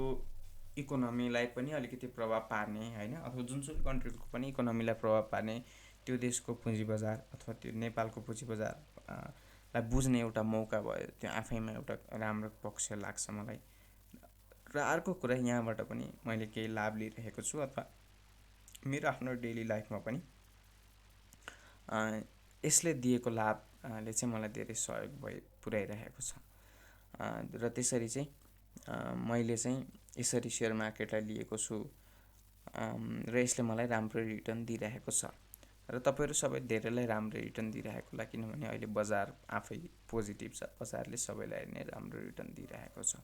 इकोनोमीलाई पनि अलिकति प्रभाव पार्ने हैन, अथवा जुनसुकै कन्ट्रीको पनि इकोनोमीलाई प्रभाव पार्ने त्यो देशको पुँजी बजार अथवा त्यो नेपालको पुँजी बजारलाई बुझ्ने एउटा मौका भयो। त्यो आफैमा एउटा राम्रो पक्ष लाग्छ मलाई। र अर्को कुरा, यहाँबाट पनि मैले केही लाभ लिइरहेको छु अथवा मेरो आफ्नो डेली लाइफमा पनि यसले दिएको लाभले चाहिँ मलाई धेरै सहयोग पुर्याइरहेको छ र त्यसरी चाहिँ मैले चाहिँ यसरी सेयर मार्केटलाई लिएको छु र यसले मलाई राम्रो रिटर्न दिइरहेको छ र तपाईँहरू सबै धेरैलाई राम्रो रिटर्न दिइरहेको होला, किनभने अहिले बजार आफै पोजिटिभ छ, बजारले सबैलाई नै राम्रो रिटर्न दिइरहेको छ।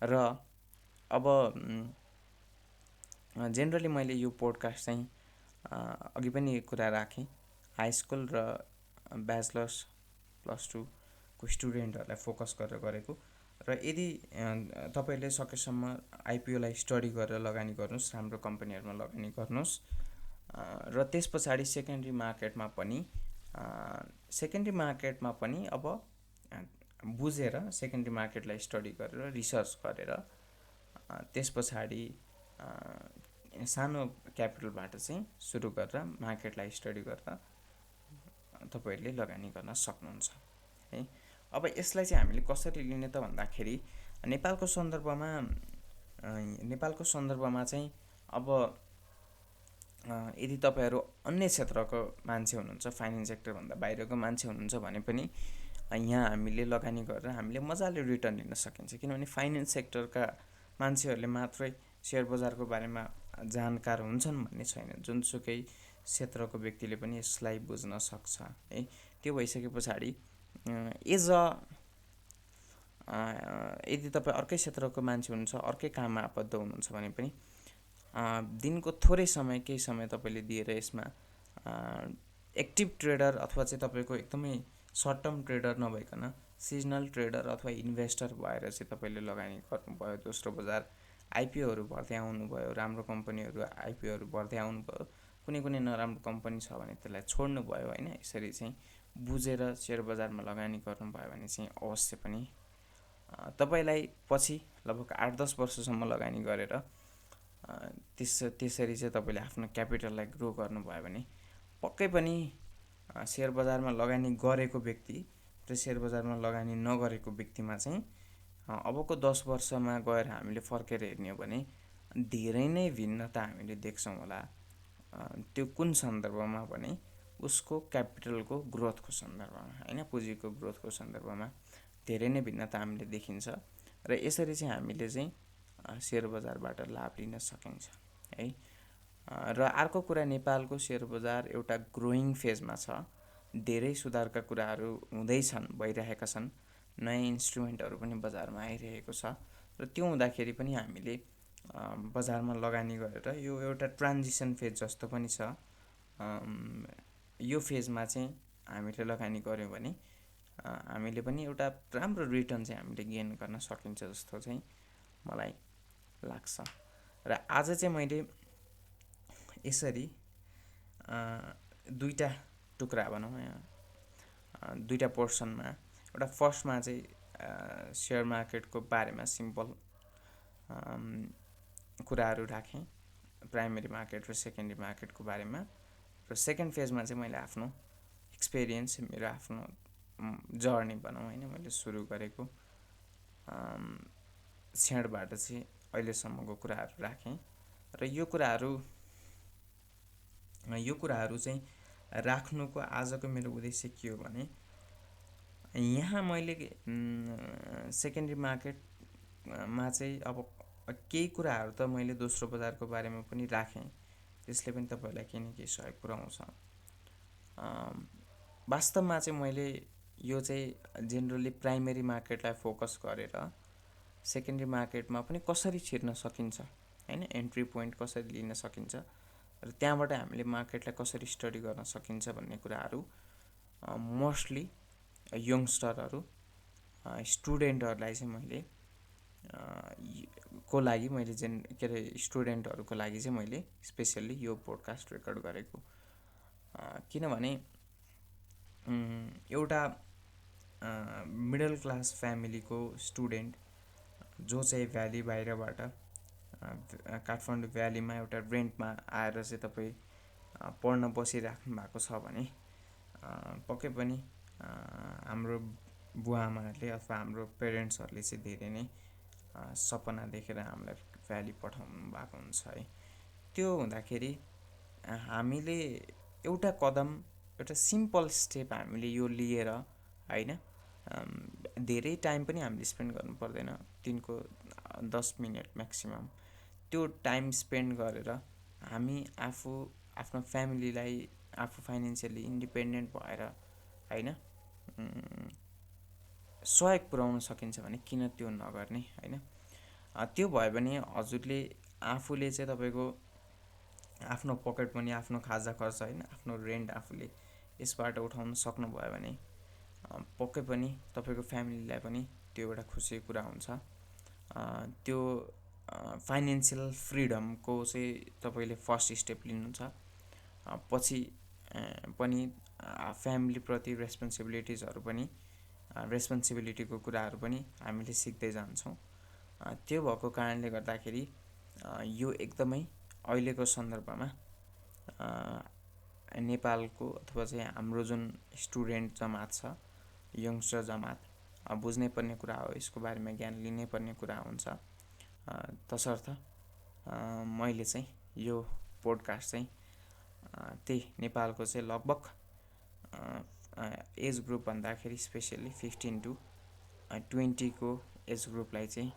र अब जेनरली मैले यो पोडकास्ट चाहिँ अघि पनि कुरा राखेँ, हाई स्कुल र ब्याचलर्स +2 को स्टुडेन्टहरूलाई फोकस गरेर गरेको। र यदि तपाईँले सकेसम्म आइपिओलाई स्टडी गरेर लगानी गर्नुहोस्, राम्रो कम्पनीहरूमा लगानी गर्नुहोस् र त्यस पछाडि सेकेन्ड्री मार्केटमा पनि अब बुझेर सेकेन्ड्री मार्केटलाई स्टडी गरेर रिसर्च गरेर त्यस पछाडि सानो क्यापिटलबाट चाहिँ सुरु गरेर मार्केटलाई स्टडी गरेर तपाईँहरूले लगानी गर्न सक्नुहुन्छ है। अब यसलाई चाहिँ हामीले कसरी लिने त भन्दाखेरि नेपालको सन्दर्भमा चाहिँ अब यदि तपाईँहरू अन्य क्षेत्रको मान्छे हुनुहुन्छ, फाइनेन्स सेक्टरभन्दा बाहिरको मान्छे हुनुहुन्छ भने पनि यहाँ हामीले लगानी गरेर हामीले मजाले रिटर्न लिन सकिन्छ, किनभने फाइनेन्स सेक्टरका मान्छेहरूले मात्रै सेयर बजारको बारेमा जानकार हुन्छन् भन्ने छैन, जुनसुकै क्षेत्रको व्यक्तिले पनि यसलाई बुझ्न सक्छ है। त्यो भइसके पछाडि यदि तपाईँ अर्कै क्षेत्रको मान्छे हुनुहुन्छ, अर्कै काममा आबद्ध हुनुहुन्छ भने पनि दिनको थोरै समय, केही समय तपाईँले दिएर यसमा एक्टिभ ट्रेडर अथवा चाहिँ तपाईँको एकदमै सर्ट टर्म ट्रेडर नभइकन सिजनल ट्रेडर अथवा इन्भेस्टर भएर चाहिँ तपाईँले लगानी गर्नुभयो, दोस्रो बजार आइपिओहरू भर्दै आउनुभयो, राम्रो कम्पनीहरू आइपिओहरू भर्दै आउनुभयो, कुनै नराम्रो कम्पनी छ भने त्यसलाई छोड्नुभयो होइन। यसरी चाहिँ बुझेर सेयर बजारमा लगानी गर्नुभयो भने चाहिँ अवश्य पनि तपाईँलाई पछि लगभग 8-10 वर्षसम्म लगानी गरेर त्यसरी चाहिँ तपाईँले आफ्नो क्यापिटललाई ग्रो गर्नुभयो भने पक्कै पनि सेयर बजारमा लगानी गरेको व्यक्ति र सेयर बजारमा लगानी नगरेको व्यक्तिमा चाहिँ अबको 10 वर्षमा गएर हामीले फर्केर हेर्ने हो भने धेरै नै भिन्नता हामीले देख्छौँ होला। त्यो कुन सन्दर्भमा भने उसको क्यापिटलको ग्रोथको सन्दर्भमा होइन, पुँजीको ग्रोथको सन्दर्भमा धेरै नै भिन्नता हामीले देखिन्छ र यसरी चाहिँ हामीले चाहिँ सेयर बजारबाट लाभ लिन सकिन्छ है। र अर्को कुरा, नेपालको सेयर बजार एउटा ग्रोइङ फेजमा छ, धेरै सुधारका कुराहरू हुँदैछन्, भइरहेका छन्, नयाँ इन्स्ट्रुमेन्टहरू पनि बजारमा आइरहेको छ र त्यो हुँदाखेरि पनि हामीले बजारमा लगानी गरेर यो एउटा ट्रान्जिसन फेज जस्तो पनि छ। यो फेजमा चाहिँ हामीले लगानी गऱ्यौँ भने हामीले पनि एउटा राम्रो रिटर्न चाहिँ हामीले गेन गर्न सकिन्छ जस्तो चाहिँ मलाई लाग्छ। र आज चाहिँ मैले यसरी दुईवटा टुक्रा भनौँ, दुईवटा पोर्सनमा, एउटा फर्स्टमा चाहिँ सेयर मार्केटको बारेमा सिम्पल कुराहरू राखेँ, प्राइमेरी मार्केट र सेकेन्डरी मार्केटको बारेमा, र सेकेन्ड फेजमा चाहिँ मैले आफ्नो एक्सपिरियन्स, मेरो आफ्नो जर्नी भनौँ होइन, मैले सुरु गरेको क्षणबाट चाहिँ अहिलेसम्मको कुराहरू राखेँ। र यो कुराहरू चाहिँ राख्नुको आजको मेरो उद्देश्य के हो भने यहाँ मैले सेकेन्डरी मार्केटमा चाहिँ अब केही कुराहरू त मैले दोस्रो बजारको बारेमा पनि राखेँ, त्यसले पनि तपाईँहरूलाई केही न केही सहयोग पुऱ्याउँछ। वास्तवमा चाहिँ मैले यो चाहिँ जेनरली प्राइमेरी मार्केटलाई फोकस गरेर सेकेन्डरी मार्केटमा पनि कसरी छिर्न सकिन्छ होइन, एन्ट्री पोइन्ट कसरी लिन सकिन्छ र त्यहाँबाट हामीले मार्केटलाई कसरी स्टडी गर्न सकिन्छ भन्ने कुराहरू मोस्टली यङ्स्टरहरू, स्टुडेन्टहरूलाई चाहिँ मैले स्टुडेन्टहरूको लागि चाहिँ मैले स्पेसल्ली यो पोडकास्ट रेकर्ड गरेको। किनभने एउटा मिडल क्लास फ्यामिलीको स्टुडेन्ट जो चाहिँ भ्याली बाहिरबाट काठमाडौँ भ्यालीमा एउटा रेन्टमा आएर चाहिँ तपाईँ पढ्न बसिराख्नु भएको छ भने पक्कै पनि हाम्रो बुवाआमाहरूले अथवा हाम्रो पेरेन्ट्सहरूले चाहिँ धेरै नै सपना देखेर हामीलाई भ्याली पठाउनु भएको हुन्छ है। त्यो हुँदाखेरि हामीले एउटा कदम, एउटा सिम्पल स्टेप हामीले यो लिएर होइन, धेरै टाइम पनि हामीले स्पेन्ड गर्नु पर्दैन, दिनको 10 मिनट म्याक्सिमम्। त्यो टाइम स्पेन्ड गरेर हामी आफ्नो फ्यामिलीलाई आफू फाइनेन्सियली इन्डिपेन्डेन्ट भएर होइन सहयोग पुर्याउन सकिन्छ भने किन त्यो नगर्ने होइन। त्यो भयो भने हजुरले आफूले चाहिँ तपाईँको आफ्नो पकेट मनी, आफ्नो खाजा खर्च होइन, आफ्नो रेन्ट आफूले यसबाट उठाउन सक्नुभयो भने पक्कै पनि तपाईँको फ्यामिलीलाई पनि त्यो एउटा खुसीको कुरा हुन्छ। त्यो फाइनेन्सियल फ्रिडमको चाहिँ तपाईँले फर्स्ट स्टेप लिनुहुन्छ। पछि पनि फ्यामिलीप्रति रेस्पोन्सिबिलिटीको कुराहरू पनि हामीले सिक्दै जान्छौँ। त्यो भएको कारणले गर्दाखेरि यो एकदमै अहिलेको सन्दर्भमा नेपालको अथवा चाहिँ हाम्रो जुन स्टुडेन्ट जमात छ, यङ्स्टर जमात बुझ्नै पर्ने कुरा हो, यसको बारेमा ज्ञान लिनै पर्ने कुरा हुन्छ। तसर्थ मैले चाहिँ यो पोडकास्ट चाहिँ त्यही नेपालको चाहिँ लगभग एज ग्रुप भन्दाखेरि स्पेसल्ली 15 to 20 को एज ग्रुपलाई चाहिँ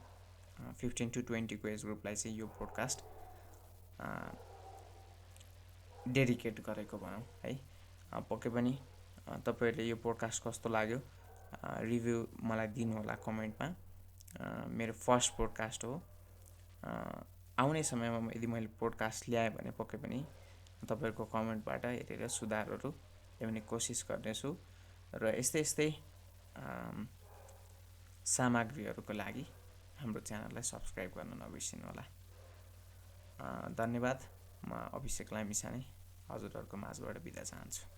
15 to 20 को एज ग्रुपलाई चाहिँ यो पोडकास्ट डेडिकेट गरेको भनौँ है। पक्कै पनि तपाईँहरूले यो पोडकास्ट कस्तो लाग्यो रिभ्यू मलाई दिनुहोला कमेन्टमा। मेरो फर्स्ट पोडकास्ट हो। आउने समयमा यदि मैले पोडकास्ट ल्याएँ भने पक्कै पनि तपाईँहरूको कमेन्टबाट हेरेर सुधारहरू ल्याउने कोसिस गर्नेछु र यस्तै सामग्रीहरूको लागि हाम्रो च्यानललाई सब्सक्राइब गर्न नबिर्सिनुहोला। धन्यवाद। म अभिषेक लामिछाने हजुरहरूको माझबाट बिदा चाहन्छु।